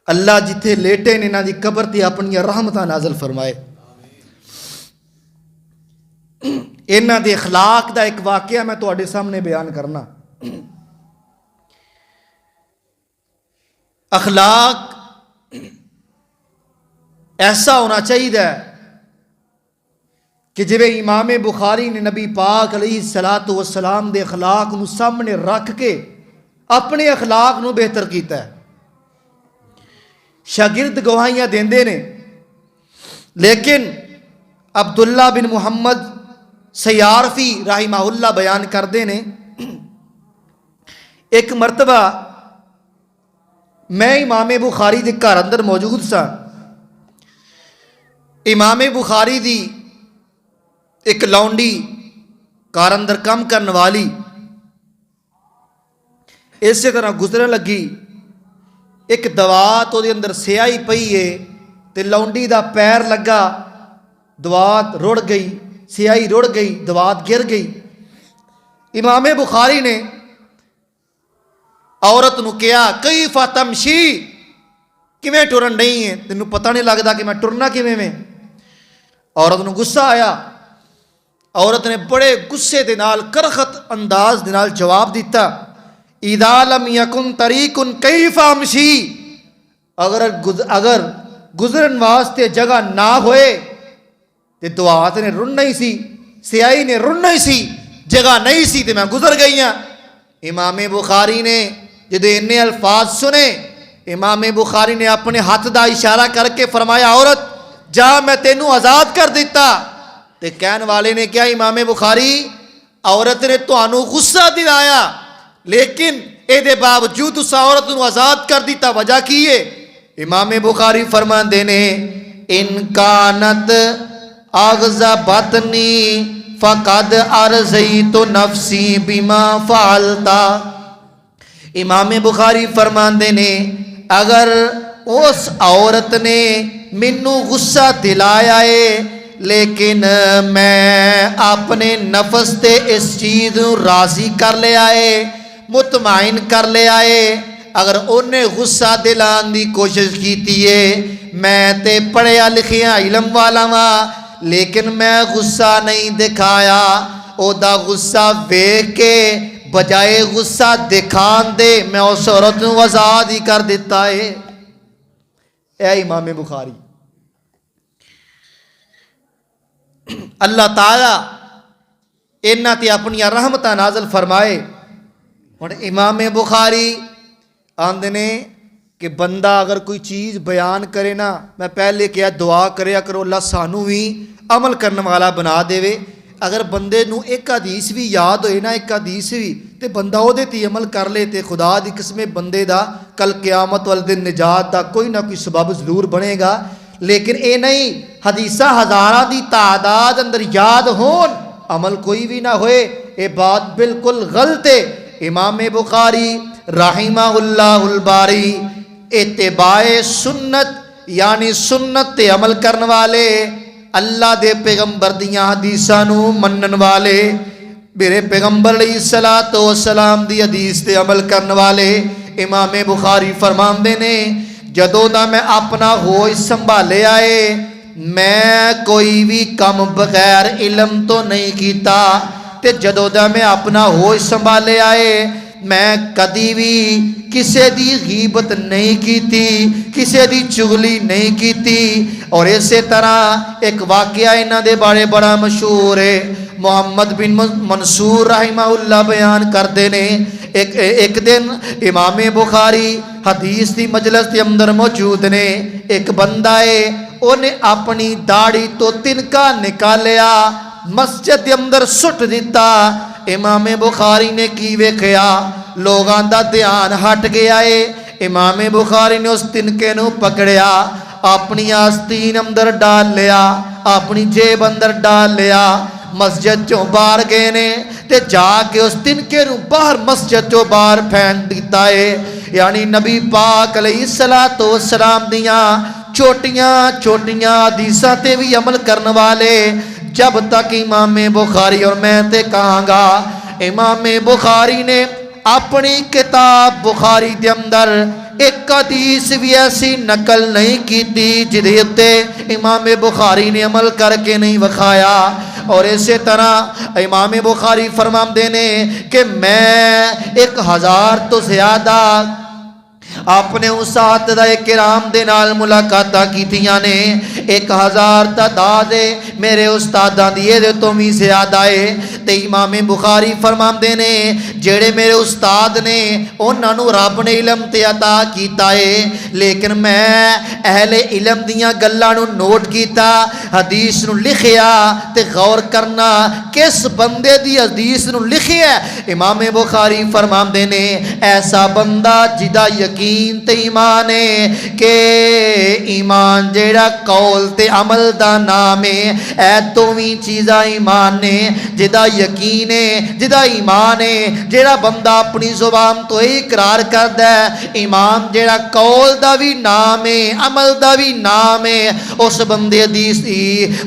اللہ جتھے لیٹے نے انہاں دی قبر تے اپنی رحمتاں نازل فرمائے انہاں دے اخلاق دا ایک واقعہ میں تواڈے سامنے بیان کرنا اخلاق ایسا ہونا چاہیے کہ جویں امام بخاری نے نبی پاک علیہ الصلوۃ والسلام دے اخلاق نو سامنے رکھ کے اپنے اخلاق نو بہتر کیتا ہے شاگرد گواہیاں دیندے نے لیکن عبداللہ بن محمد سیارفی رحمہ اللہ بیان کرتے ہیں، ایک مرتبہ میں امام بخاری دے گھر اندر موجود سا. امام بخاری دی ایک لونڈی گھر اندر کام کرنے والی اسی طرح گزرن لگی. ایک دوات وہ اندر سیاہی پئی ہے تے لونڈی دا پیر لگا، دوات رڑ گئی، سیاہی رڑ گئی، دوات گر گئی. امام بخاری نے عورت نو کیا کیف تمشی، کیویں ٹرن نہیں ہے، تینوں پتہ نہیں لگتا کہ میں ٹرنا کیویں میں. عورت نو غصہ آیا. عورت نے بڑے غصے دے نال کرخت انداز دے نال جواب دیتا، اذا لم یکن طریق کیف امشی، اگر گزرن واسطے جگہ نہ ہوئے تے دوات نے رن نہیں سی، سیاہی نے رن نہیں سی، جگہ نہیں سی تے میں گزر گئی ہاں. امام بخاری نے جب انہیں الفاظ سنے، امام بخاری نے اپنے ہاتھ دا اشارہ کر کے فرمایا عورت جا میں تینوں آزاد کر دیتا. تے کہن والے نے کیا امام بخاری عورت نے تانوں غصہ دلایا لیکن اے دے باوجود اس عورت نو آزاد کر دیتا، وجہ کی ہے؟ امام بخاری فرماندے نے ان کانت اغضبتنی فقد ارضیت نفسی بما فعلتا. امام بخاری فرماندے نے اگر اس عورت نے مینوں غصہ دلایا ہے لیکن میں اپنے نفس تے اس چیز راضی کر لیا ہے، مطمئن کر لیا ہے. اگر انہیں غصہ دلان دی کوشش کیتی ہے، میں تے پڑھیا لکھیا علم والا ہاں لیکن میں غصہ نہیں دکھایا، او دا غصہ ویکھ کے بجائے غصہ دکھان دے میں اس عورت نو آزاد ہی کر دیتا ہے. اے امام بخاری، اللہ تعالیٰ انہاں تے اپنی رحمتاں نازل فرمائے. اور امام بخاری آندے نے کہ بندہ اگر کوئی چیز بیان کرے نا، میں پہلے کیا دعا کریا کرو اللہ سانو بھی عمل کرنے والا بنا دے. اگر بندے نو ایک حدیث بھی یاد ہوئے نا، ایک حدیث بھی تے بندہ وہ تے عمل کر لے تے خدا دی قسم بندے دا کل قیامت والے دن نجات دا کوئی نہ کوئی سبب ضرور بنے گا. لیکن اے نہیں حدیثہ ہزاراں دی تعداد اندر یاد ہون عمل کوئی بھی نہ ہوئے، اے بات بالکل غلط ہے. امام بخاری رحمہ اللہ الباری اتباع سنت یعنی سنت تے عمل کرنے والے، اللہ دے پیغمبر دیاں حدیثاں نو منن والے، میرے پیغمبر علیہ الصلوۃ والسلام دی حدیث تے عمل کرنے والے. امام بخاری فرماندے نے جدوں دا میں اپنا ہوش سنبھالے آئے میں کوئی بھی کم بغیر علم تو نہیں کیتا، تے جدوں دا میں اپنا ہوش سنبھالے آئے میں کدی بھی کسے دی غیبت نہیں کیتی، کسے دی چغلی نہیں کیتی. اور اسی طرح ایک واقعہ انہاں دے بارے بڑا مشہور ہے، محمد بن منصور رحمہ اللہ بیان کردے نے ایک دن امام بخاری حدیث دی مجلس کے اندر موجود نے، ایک بندہ ہے انہیں اپنی داڑھی تو تنکا نکالیا مسجد کے اندر سٹ دیتا. امام بخاری نے کی ویکھیا لوگاں دا دھیان ہٹ گیا ہے. امام بخاری نے اس تنکے نو پکڑیا، اپنی آستین اندر ڈال لیا، اپنی جیب اندر ڈال لیا، مسجد چوں باہر گئے نے تے جا کے اس تنکے نو باہر مسجد چوں باہر پھینک دیتا ہے. یعنی نبی پاک علیہ الصلوۃ والسلام دیاں چھوٹیاں چھوٹیاں حدیثاں تے بھی عمل کرنے والے جب تک امام بخاری، اور میں تے کہاں گا امام بخاری نے اپنی کتاب بخاری دے اندر ایک حدیث بھی ایسی نقل نہیں کی تھی جدے تے امام بخاری نے عمل کر کے نہیں وکھایا. اور اسی طرح امام بخاری فرماندے نے کہ میں 1000 تو زیادہ اپنے اساتذہ کرام دے نال ملاقاتاں کیتیاں نے، 1000 تعداد میرے استاداں دی دے تو بھی زیادہ ہے. تے امام بخاری فرماندے نے جڑے میرے استاد نے انہاں نوں رب نے علم تے عطا کیتا ہے لیکن میں اہل علم دیاں گلاں نوں نوٹ کیتا حدیث نوں لکھیا تے غور کرنا کس بندے دی حدیث نوں لکھیا ہے امام بخاری فرماندے نے ایسا بندہ جدا یقین تے ایمان ہے کہ ایمان جیڑا قول تے عمل دا نام ہے اے دوویں چیزاں ایمان نے جدا یقین ہے جدا ایمان ہے جیڑا بندہ اپنی زبان تو اقرار کردا ہے ایمان جیڑا قول دا بھی نام ہے عمل دا بھی نام ہے اس بندے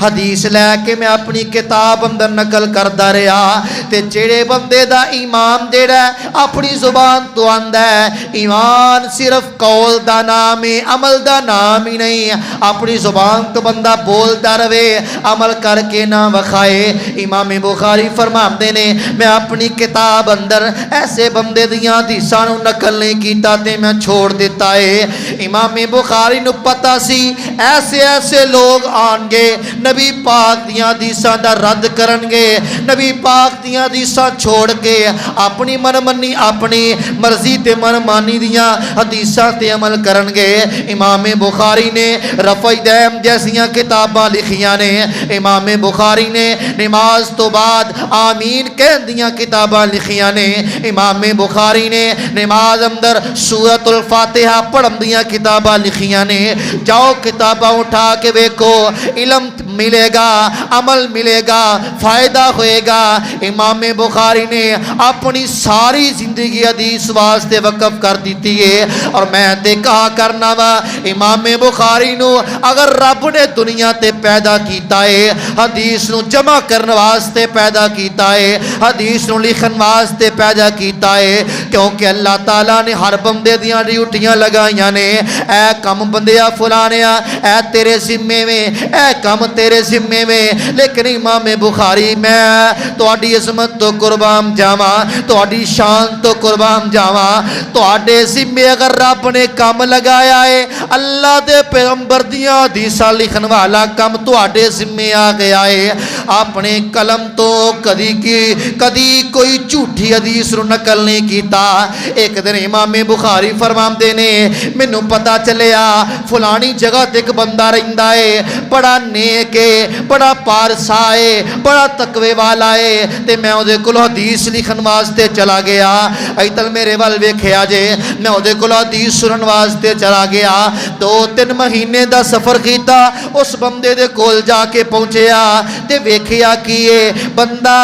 حدیث لے کے میں اپنی کتاب اندر نقل کردا رہا تے جیڑے بندے دا ایمان جیڑا اپنی زبان تو آندا ہے ایمان صرف قول دا نام ہے عمل دا نام ہی نہیں اپنی زبان تو بندہ بولتا رہے عمل کر کے نہ وکھائے امام بخاری فرماندے نے میں اپنی کتاب اندر ایسے بندے دیاں حدیثاں نوں نقل نہیں کیتا تے میں چھوڑ دیتا ہے امام بخاری نوں پتہ سی ایسے لوگ آن گے نبی پاک دیاں حدیثاں دا رد کرن گے نبی پاک دیاں حدیثاں چھوڑ کے اپنی من منی اپنی مرضی تے من مانی دیاں حدیثاں تے عمل کرن گے امام بخاری نے رفع دیم جیسیاں کتاباں لکھیاں نے امام بخاری نے نماز تو بعد آمین کہن دیاں کتاباں لکھیاں نے امام بخاری نے نماز اندر سورۃ الفاتحہ پڑھن دیاں کتاباں لکھیاں نے جاؤ کتاباں اٹھا کے دیکھو علم ملے گا عمل ملے گا فائدہ ہوئے گا امام بخاری نے اپنی ساری زندگی حدیث واسطے وقف کر دیتی ہے اور میں تے کہا کرنا وا امام بخاری نو اگر رب نے دنیا تے پیدا کیتا ہے حدیث نو جمع کرن واسطے پیدا کیتا ہے حدیث نو لکھن واسطے پیدا کیتا ہے کیونکہ اللہ تعالیٰ نے ہر بندے دیاں ڈیوٹیاں لگائیاں نے اے کم بندیا فلانیا اے تیرے ذمے میں اے کم تیرے ذمے میں لیکن امام بخاری میں تہاڈی عظمت تو قربان جاواں تہاڈی شان تو قربان جاواں تہاڈے ذمے اگر رب نے کم لگایا ہے اللہ دے پیغمبر دیاں حدیثاں لکھن والا کم تہاڈے ذمے آ گیا ہے اپنے قلم تو کدی کوئی جھوٹی حدیث نو نقل نہیں کیتا ایک دن امام بخاری فرماندے نے مینوں پتہ چلیا فلانی جگہ تے ایک بندہ رہندا ہے بڑا نیک ہے بڑا پارسا ہے بڑا تقوی والا ہے تے میں اودے کول حدیث لکھن واسطے چلا گیا ایتل میرے ول ویکھیا جے میں اودے کول حدیث سنن واسطے چلا گیا 2-3 مہینے دا سفر کیتا اس بندے دے کول جا کے پہنچیا تے ویکھیا کیے بندہ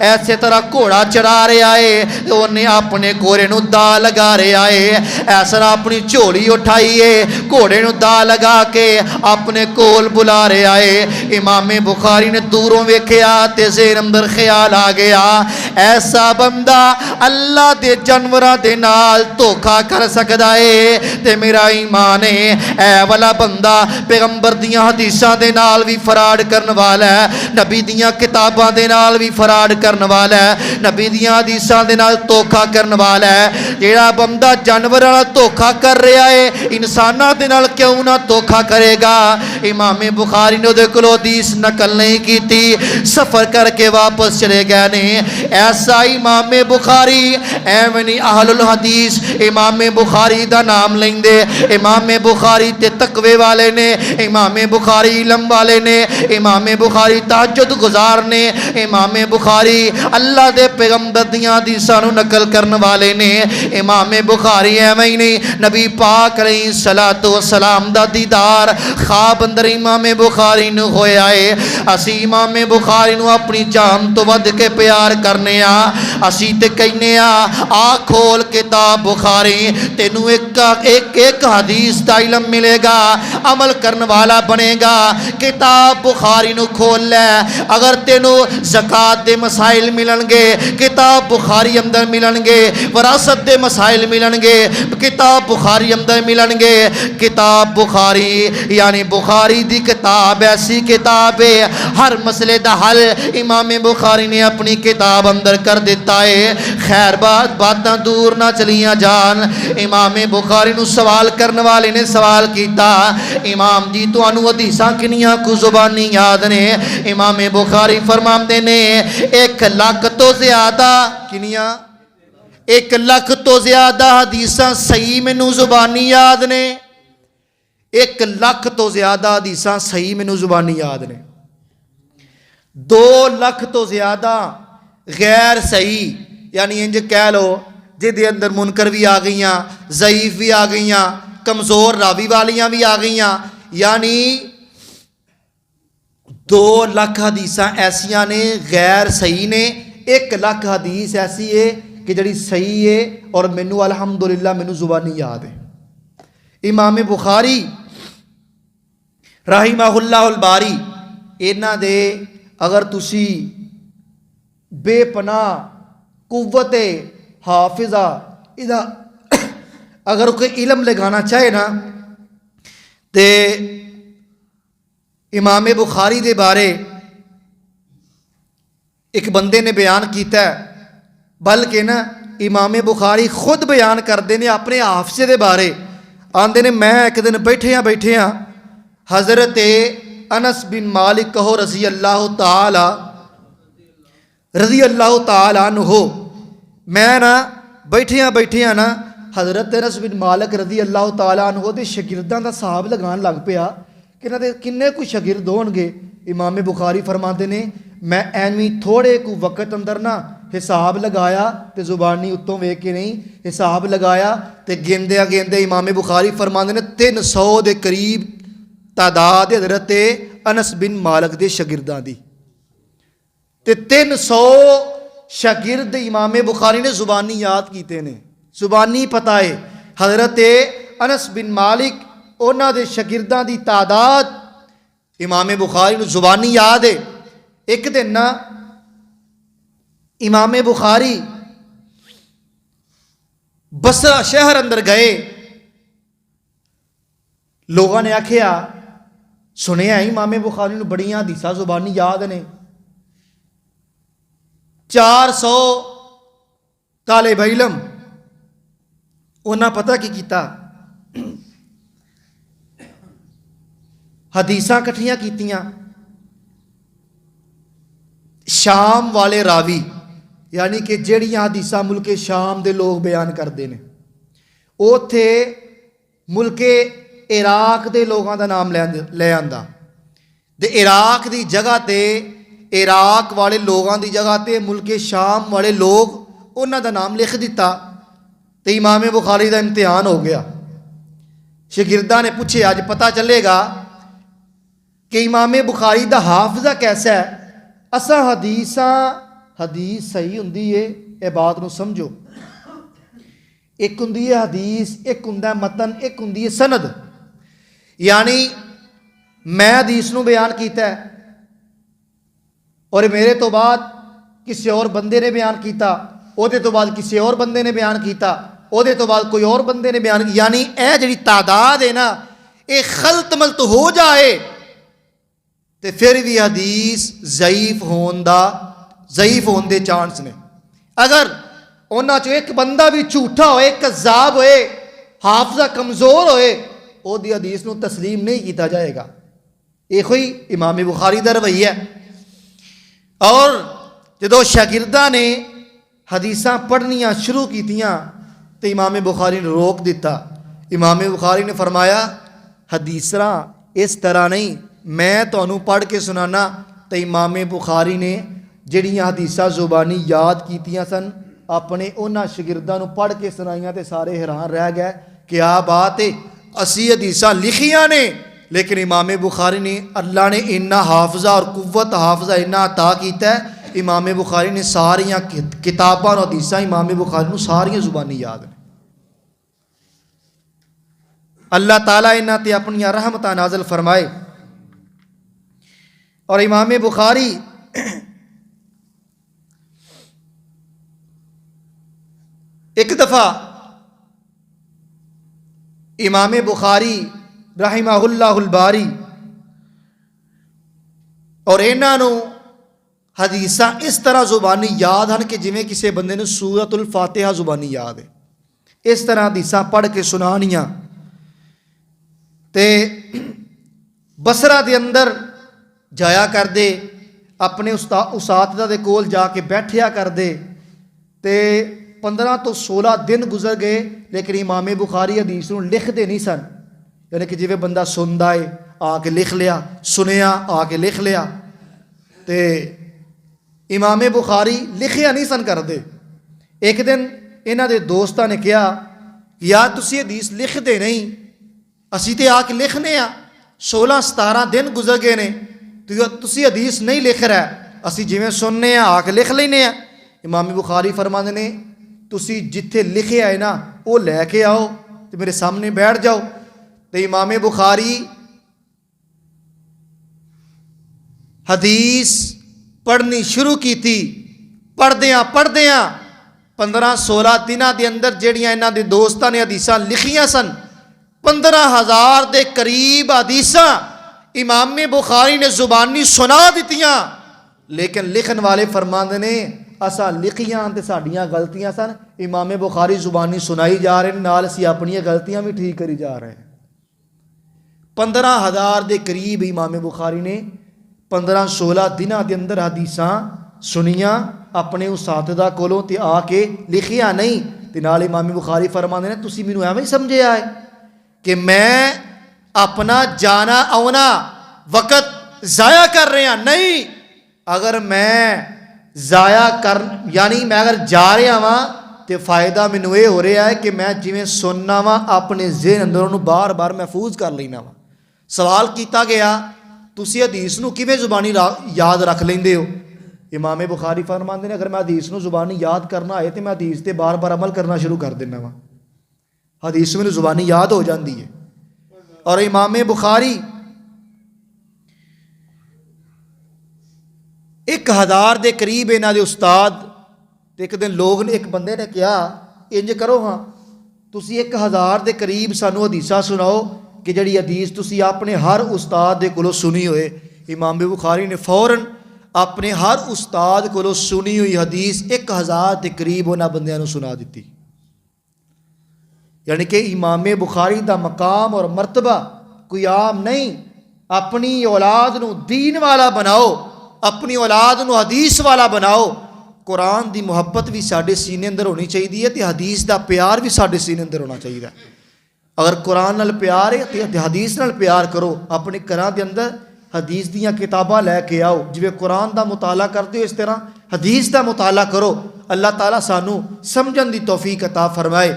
ایسے طرح گھوڑا چڑھا رہا ہے اونے اپنے گھوڑے نو دا لگا رہا ہے ایسا اپنی جھولی اٹھائی ہے گھوڑے نو دا لگا کے اپنے کول بلا رہا ہے امام بخاری نے دوروں ویکھیا تے ذہن اندر خیال آ گیا ایسا بندہ اللہ دے جانوراں دے نال دھوکھا کر سکدا ہے تے میرا ایمان ہے اے والا بندہ پیغمبر دیاں حدیثاں دے نال بھی فراڈ کرن والا ہے نبی دیاں کتاباں دے نال بھی فراڈ کرن والا ہے نبی دیاں حدیثاں دے نال دھوکھا کرن والا ہے جیڑا بندہ جانوراں نال دھوکھا کر رہا ہے انساناں دے نال کیوں نہ دھوکھا کرے گا امام بخاری نے دے کولوں حدیث نقل نہیں کیتی سفر کر کے واپس چلے گئے نے ایسا امام بخاری ایویں نہیں اہل الحدیث امام بخاری دا نام لیندے امام بخاری تے تقوی والے نے امام بخاری علم والے نے امام بخاری تہجد گزار نے امام بخاری اللہ دے پیغمبر دیاں حدیثاں نو نقل کرن والے نے امام بخاری ایویں ہی نہیں نبی پاک علیہ الصلوۃ والسلام دا دیدار خواب اندر امام بخاری نو ہویا ہے اسی امام بخاری نو اپنی جان تو ود کے پیار کرنے اسی تے کہنے آ کھول کتاب بخاری تینوں ایک حدیث دا علم ملے گا عمل کرن والا بنے گا کتاب بخاری نو کھول لے اگر تینوں زکات دے مسائل ملن گے کتاب بخاری اندر ملن گے وراثت دے مسائل ملن گے کتاب بخاری اندر ملن گے کتاب بخاری یعنی بخاری دی کتاب ایسی کتاب ہے ہر مسئلے دا حل امام بخاری نے اپنی کتاب اندر کر دیتا ہے خیر باتاں دور نہ چلیاں جان امام بخاری نو سوال کرنے والے نے سوال کیتا امام جی تانوں حدیثاں کنیاں کو زبانی یاد نے امام بخاری فرماندے نے 1 لاکھ تو زیادہ کنیاں 1 ਲੱਖ ਤੋਂ ਜ਼ਿਆਦਾ ਹਦੀਸਾਂ ਸਹੀ ਮੈਨੂੰ ਜ਼ੁਬਾਨੀ ਯਾਦ ਨੇ, 1 ਲੱਖ ਤੋਂ ਜ਼ਿਆਦਾ ਹਦੀਸਾਂ ਸਹੀ ਮੈਨੂੰ ਜ਼ੁਬਾਨੀ ਯਾਦ ਨੇ, 2 ਲੱਖ ਤੋਂ ਜ਼ਿਆਦਾ ਗੈਰ ਸਹੀ, ਯਾਨੀ ਇੰਜ ਕਹਿ ਲਓ ਜਿਹਦੇ ਅੰਦਰ ਮੁਨਕਰ ਵੀ ਆ ਗਈਆਂ, ਜ਼ਈਫ ਵੀ ਆ ਗਈਆਂ, ਕਮਜ਼ੋਰ ਰਾਵੀ ਵਾਲੀਆਂ ਵੀ ਆ ਗਈਆਂ, ਯਾਨੀ 2 ਲੱਖ ਹਦੀਸਾਂ ਐਸੀਆਂ ਨੇ ਗੈਰ ਸਹੀ ਨੇ, 1 ਲੱਖ ਹਦੀਸ ਐਸੀ ਹੈ کہ جڑی صحیح ہے اور مینوں الحمدللہ مینوں زبانی یاد ہے۔ امام بخاری رحمہ اللہ الباری انہاں دے اگر تسی بے پناہ قوت حافظہ ادا اگر کوئی علم لگانا چاہے نا تے امام بخاری دے بارے ایک بندے نے بیان کیتا ہے، بلکہ نا امام بخاری خود بیان کرتے ہیں اپنے حافظے دے بارے، آندے نے میں ایک دن بیٹھے ہاں حضرت انس بن مالک کہو رضی اللہ تعالی عنہ، میں نا بیٹھے ہاں نا حضرت انس بن مالک رضی اللہ تعالی عنہ دے شاگرداں دا حساب لگان لگ پیا کہ انہاں دے کنے کوئی شاگرد ہون گے۔ امام بخاری فرماتے نے میں ایویں تھوڑے کو وقت اندر نا حساب لگایا تے زبانی اتوں ویکھ کے نہیں حساب لگایا تے گیندے امام بخاری فرماندے نے 300 دے قریب تعداد حضرت انس بن مالک دے شاگرداں دی، تے 300 شاگرد امام بخاری نے زبانی یاد کیتے نے، زبانی پتہ ہے حضرت انس بن مالک انہاں دے شاگرداں دی تعداد امام بخاری نے زبانی یاد ہے۔ ایک دن نا امام بخاری بصرہ شہر اندر گئے، لوگوں نے آکھیا سنیا امام بخاری نے بڑیاں حدیثاں زبانی یاد نے، 400 طالب علم انہاں پتہ کی کیتا حدیثاں کٹھیاں کیتیاں، شام والے راوی یعنی کہ جڑیاں حدیثاں ملک شام دے لوگ بیان کرتے ہیں، اوتھے ملک عراق دے لوگاں دا نام لے آندا، تے عراق دی جگہ تے عراق والے لوگاں دی جگہ تے ملک شام والے لوگ انہاں دا نام لکھ دیتا، تے امام بخاری دا امتحان ہو گیا۔ شاگرداں نے پوچھے آج پتہ چلے گا کہ امام بخاری دا حافظہ کیسا ہے، اساں حدیث صحیح ہوندی ہے، اے بات نو سمجھو، ایک ہوندی ہے حدیث، ایک ہوندا ہے متن، ایک ہوندی ہے سند، یعنی میں حدیث نو بیان کیتا ہے اور میرے تو بعد کسی اور بندے نے بیان کیتا، او دے تو بعد کسی اور بندے نے بیان کیتا، او دے تو بعد کوئی اور بندے نے بیان کیتا، یعنی اے جڑی تعداد ہے نا اے خلط ملط ہو جائے تے پھر بھی حدیث ضعیف ہون دے چانس نے۔ اگر انہاں چوں ایک بندہ بھی جھوٹا ہوئے، کذاب ہوئے، حافظہ کمزور ہوئے، او دی حدیث نو تسلیم نہیں کیتا جائے گا۔ یہ کوئی امام بخاری دا رویہ ہے۔ اور جدو شاگرداں نے حدیثاں پڑھنیاں شروع کیتیاں تو امام بخاری نے روک دیتا۔ امام بخاری نے فرمایا حدیثاں اس طرح نہیں، میں تانوں پڑھ کے سنانا۔ تو امام بخاری نے جڑیاں حدیثاں زبانی یاد کیتیاں سن اپنے انہاں شاگرداں نوں پڑھ کے سنائیاں تے سارے حیران رہ گئے کہ آ بات ہے، اسی حدیثاں لکھیاں نے لیکن امام بخاری نے اللہ نے اتنا حافظہ اور قوت حافظہ اتنا عطا کیتا ہے، امام بخاری نے ساریاں کتاباں اور حدیثاں امام بخاری نوں ساریاں زبانی یاد ہیں۔ اللہ تعالیٰ انہاں تے اپنی رحمتاں نازل فرمائے۔ اور امام بخاری ایک دفعہ امام بخاری رحمہ اللہ الباری اور انہاں نوں حدیثاں اس طرح زبانی یاد ہیں کہ جویں کسی بندے نے سورۃ الفاتحہ زبانی یاد ہے، اس طرح حدیثاں پڑھ کے سنانیاں۔ تے بصرہ دے اندر جایا کر دے، اپنے اساتذہ دے کول جا کے بیٹھیا کر دے، تے 15 ਤੋਂ 16 ਦਿਨ ਗੁਜ਼ਰ ਗਏ ਲੇਕਿਨ ਇਮਾਮ ਬੁਖਾਰੀ ਹਦੀਸ ਨੂੰ ਲਿਖਦੇ ਨਹੀਂ ਸਨ। ਯਾਨੀ ਕਿ ਜਿਵੇਂ ਬੰਦਾ ਸੁਣਦਾ ਏ ਆ ਕੇ ਲਿਖ ਲਿਆ, ਸੁਣਿਆ ਆ ਕੇ ਲਿਖ ਲਿਆ, ਤੇ ਇਮਾਮ ਬੁਖਾਰੀ ਲਿਖਿਆ ਨਹੀਂ ਸਨ ਕਰਦੇ। ਇੱਕ ਦਿਨ ਇਹਨਾਂ ਦੇ ਦੋਸਤਾਂ ਨੇ ਕਿਹਾ ਯਾਰ ਤੁਸੀਂ ਹਦੀਸ ਲਿਖਦੇ ਨਹੀਂ, ਅਸੀਂ ਤੇ ਆ ਕੇ ਲਿਖਨੇ ਆ, 16-17 ਦਿਨ ਗੁਜ਼ਰ ਗਏ ਨੇ, ਤੁਸੀਂ ਹਦੀਸ ਨਹੀਂ ਲਿਖ ਰਿਹਾ, ਅਸੀਂ ਜਿਵੇਂ ਸੁਣਨੇ ਆ ਕੇ ਲਿਖ ਲੈਨੇ ਆ। ਇਮਾਮ ਬੁਖਾਰੀ ਫਰਮਾਉਂਦੇ ਨੇ ਤੁਸੀਂ ਜਿੱਥੇ ਲਿਖਿਆ ਹੈ ਨਾ ਉਹ ਲੈ ਕੇ ਆਓ ਤੇ ਮੇਰੇ ਸਾਹਮਣੇ ਬੈਠ ਜਾਓ। ਤੇ ਇਮਾਮ ਬੁਖਾਰੀ ਹਦੀਸ ਪੜ੍ਹਨੀ ਸ਼ੁਰੂ ਕੀਤੀ। ਪੜ੍ਹਦਿਆਂ 15-16 ਦਿਨਾਂ ਦੇ ਅੰਦਰ ਜਿਹੜੀਆਂ ਇਹਨਾਂ ਦੇ ਦੋਸਤਾਂ ਨੇ ਹਦੀਸਾਂ ਲਿਖੀਆਂ ਸਨ, 15,000 ਦੇ ਕਰੀਬ ਹਦੀਸਾਂ ਇਮਾਮ ਬੁਖਾਰੀ ਨੇ ਜ਼ੁਬਾਨੀ ਸੁਣਾ ਦਿੱਤੀਆਂ। ਲੇਕਿਨ ਲਿਖਣ ਵਾਲੇ ਫਰਮਾਉਂਦੇ ਨੇ ਅਸਾਂ ਲਿਖੀਆਂ ਤੇ ਸਾਡੀਆਂ ਗਲਤੀਆਂ ਸਨ, ਇਮਾਮ ਬੁਖਾਰੀ ਜ਼ੁਬਾਨੀ ਸੁਣਾਈ ਜਾ ਰਹੇ ਨੇ, ਨਾਲ ਅਸੀਂ ਆਪਣੀਆਂ ਗਲਤੀਆਂ ਵੀ ਠੀਕ ਕਰੀ ਜਾ ਰਹੇ ਹਾਂ। 15,000 ਦੇ ਕਰੀਬ ਇਮਾਮ ਬੁਖਾਰੀ ਨੇ 15-16 ਦਿਨਾਂ ਦੇ ਅੰਦਰ ਹਦੀਸਾਂ ਸੁਣੀਆਂ ਆਪਣੇ ਉਸਤਾਦਾ ਕੋਲੋਂ ਤੇ ਆ ਕੇ ਲਿਖਿਆ ਨਹੀਂ। ਤੇ ਨਾਲ ਇਮਾਮ ਬੁਖਾਰੀ ਫਰਮਾਉਂਦੇ ਨੇ ਤੁਸੀਂ ਮੈਨੂੰ ਐਵੇਂ ਹੀ ਸਮਝਿਆ ਹੈ ਕਿ ਮੈਂ ਆਪਣਾ ਜਾਣਾ ਆਉਣਾ ਵਕਤ ਜ਼ਾਇਆ ਕਰ ਰਿਹਾ? ਨਹੀਂ, ਅਗਰ ਮੈਂ ਜ਼ਾਇਆ ਕਰ ਯਾਨੀ ਮੈਂ ਅਗਰ ਜਾ ਰਿਹਾ ਵਾਂ ਤੇ ਫਾਇਦਾ ਮੈਨੂੰ ਇਹ ਹੋ ਰਿਹਾ ਹੈ ਕਿ ਮੈਂ ਜਿਵੇਂ ਸੁਣਨਾ ਵਾਂ ਆਪਣੇ ਜ਼ਿਹਨ ਅੰਦਰ ਉਹਨੂੰ ਬਾਰ-ਬਾਰ ਮਹਿਫੂਜ਼ ਕਰ ਲੈਣਾ ਵਾਂ। ਸਵਾਲ ਕੀਤਾ ਗਿਆ ਤੁਸੀਂ ਹਦੀਸ ਨੂੰ ਕਿਵੇਂ ਜ਼ੁਬਾਨੀ ਯਾਦ ਰੱਖ ਲੈਂਦੇ ਹੋ? ਇਮਾਮ ਬੁਖਾਰੀ ਫਰਮਾਉਂਦੇ ਨੇ ਅਗਰ ਮੈਂ ਹਦੀਸ ਨੂੰ ਜ਼ੁਬਾਨੀ ਯਾਦ ਕਰਨਾ ਆਏ ਤੇ ਮੈਂ ਹਦੀਸ ਤੇ ਬਾਰ-ਬਾਰ ਅਮਲ ਕਰਨਾ ਸ਼ੁਰੂ ਕਰ ਦਿੰਦਾ ਵਾਂ, ਹਦੀਸ ਮੈਨੂੰ ਜ਼ੁਬਾਨੀ ਯਾਦ ਹੋ ਜਾਂਦੀ ਹੈ। ਔਰ ਇਮਾਮ ਬੁਖਾਰੀ 1000 ਦੇ ਕਰੀਬ ਇਹਨਾਂ ਦੇ ਉਸਤਾਦ, ਤੇ ਇੱਕ ਦਿਨ ਇੱਕ ਬੰਦੇ ਨੇ ਕਿਹਾ ਇੰਜ ਕਰੋ ਹਾਂ ਤੁਸੀਂ 1000 ਦੇ ਕਰੀਬ ਸਾਨੂੰ ਹਦੀਸਾਂ ਸੁਣਾਓ ਕਿ ਜਿਹੜੀ ਹਦੀਸ ਤੁਸੀਂ ਆਪਣੇ ਹਰ ਉਸਤਾਦ ਦੇ ਕੋਲੋਂ ਸੁਣੀ ਹੋਏ। ਇਮਾਮ ਬੁਖਾਰੀ ਨੇ ਫੌਰਨ ਆਪਣੇ ਹਰ ਉਸਤਾਦ ਕੋਲੋਂ ਸੁਣੀ ਹੋਈ ਹਦੀਸ 1000 ਦੇ ਕਰੀਬ ਉਹਨਾਂ ਬੰਦਿਆਂ ਨੂੰ ਸੁਣਾ ਦਿੱਤੀ। یعنی کہ امام بخاری دا مقام اور مرتبہ کوئی عام نہیں۔ اپنی اولاد نو دین والا بناؤ، اپنی اولاد نو حدیث والا بناؤ۔ قرآن دی محبت بھی ساڈے سینے اندر ہونی چاہیے تے حدیث دا پیار بھی ساڈے سینے اندر ہونا چاہیے۔ اگر قرآن نال پیار ہے تے حدیث نال پیار کرو۔ اپنے گھراں دے اندر حدیث دیاں کتاباں لے کے آؤ، جویں قرآن دا مطالعہ کرتے ہو اس طرح حدیث دا مطالعہ کرو۔ اللہ تعالیٰ سانو سمجھن دی توفیق عطا فرمائے،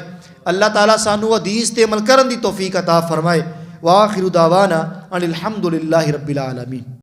اللہ تعالیٰ سانو حدیث تے عمل کرن دی توفیق عطا فرمائے۔ وآخر دعوانا ان الحمد للہ رب العالمین۔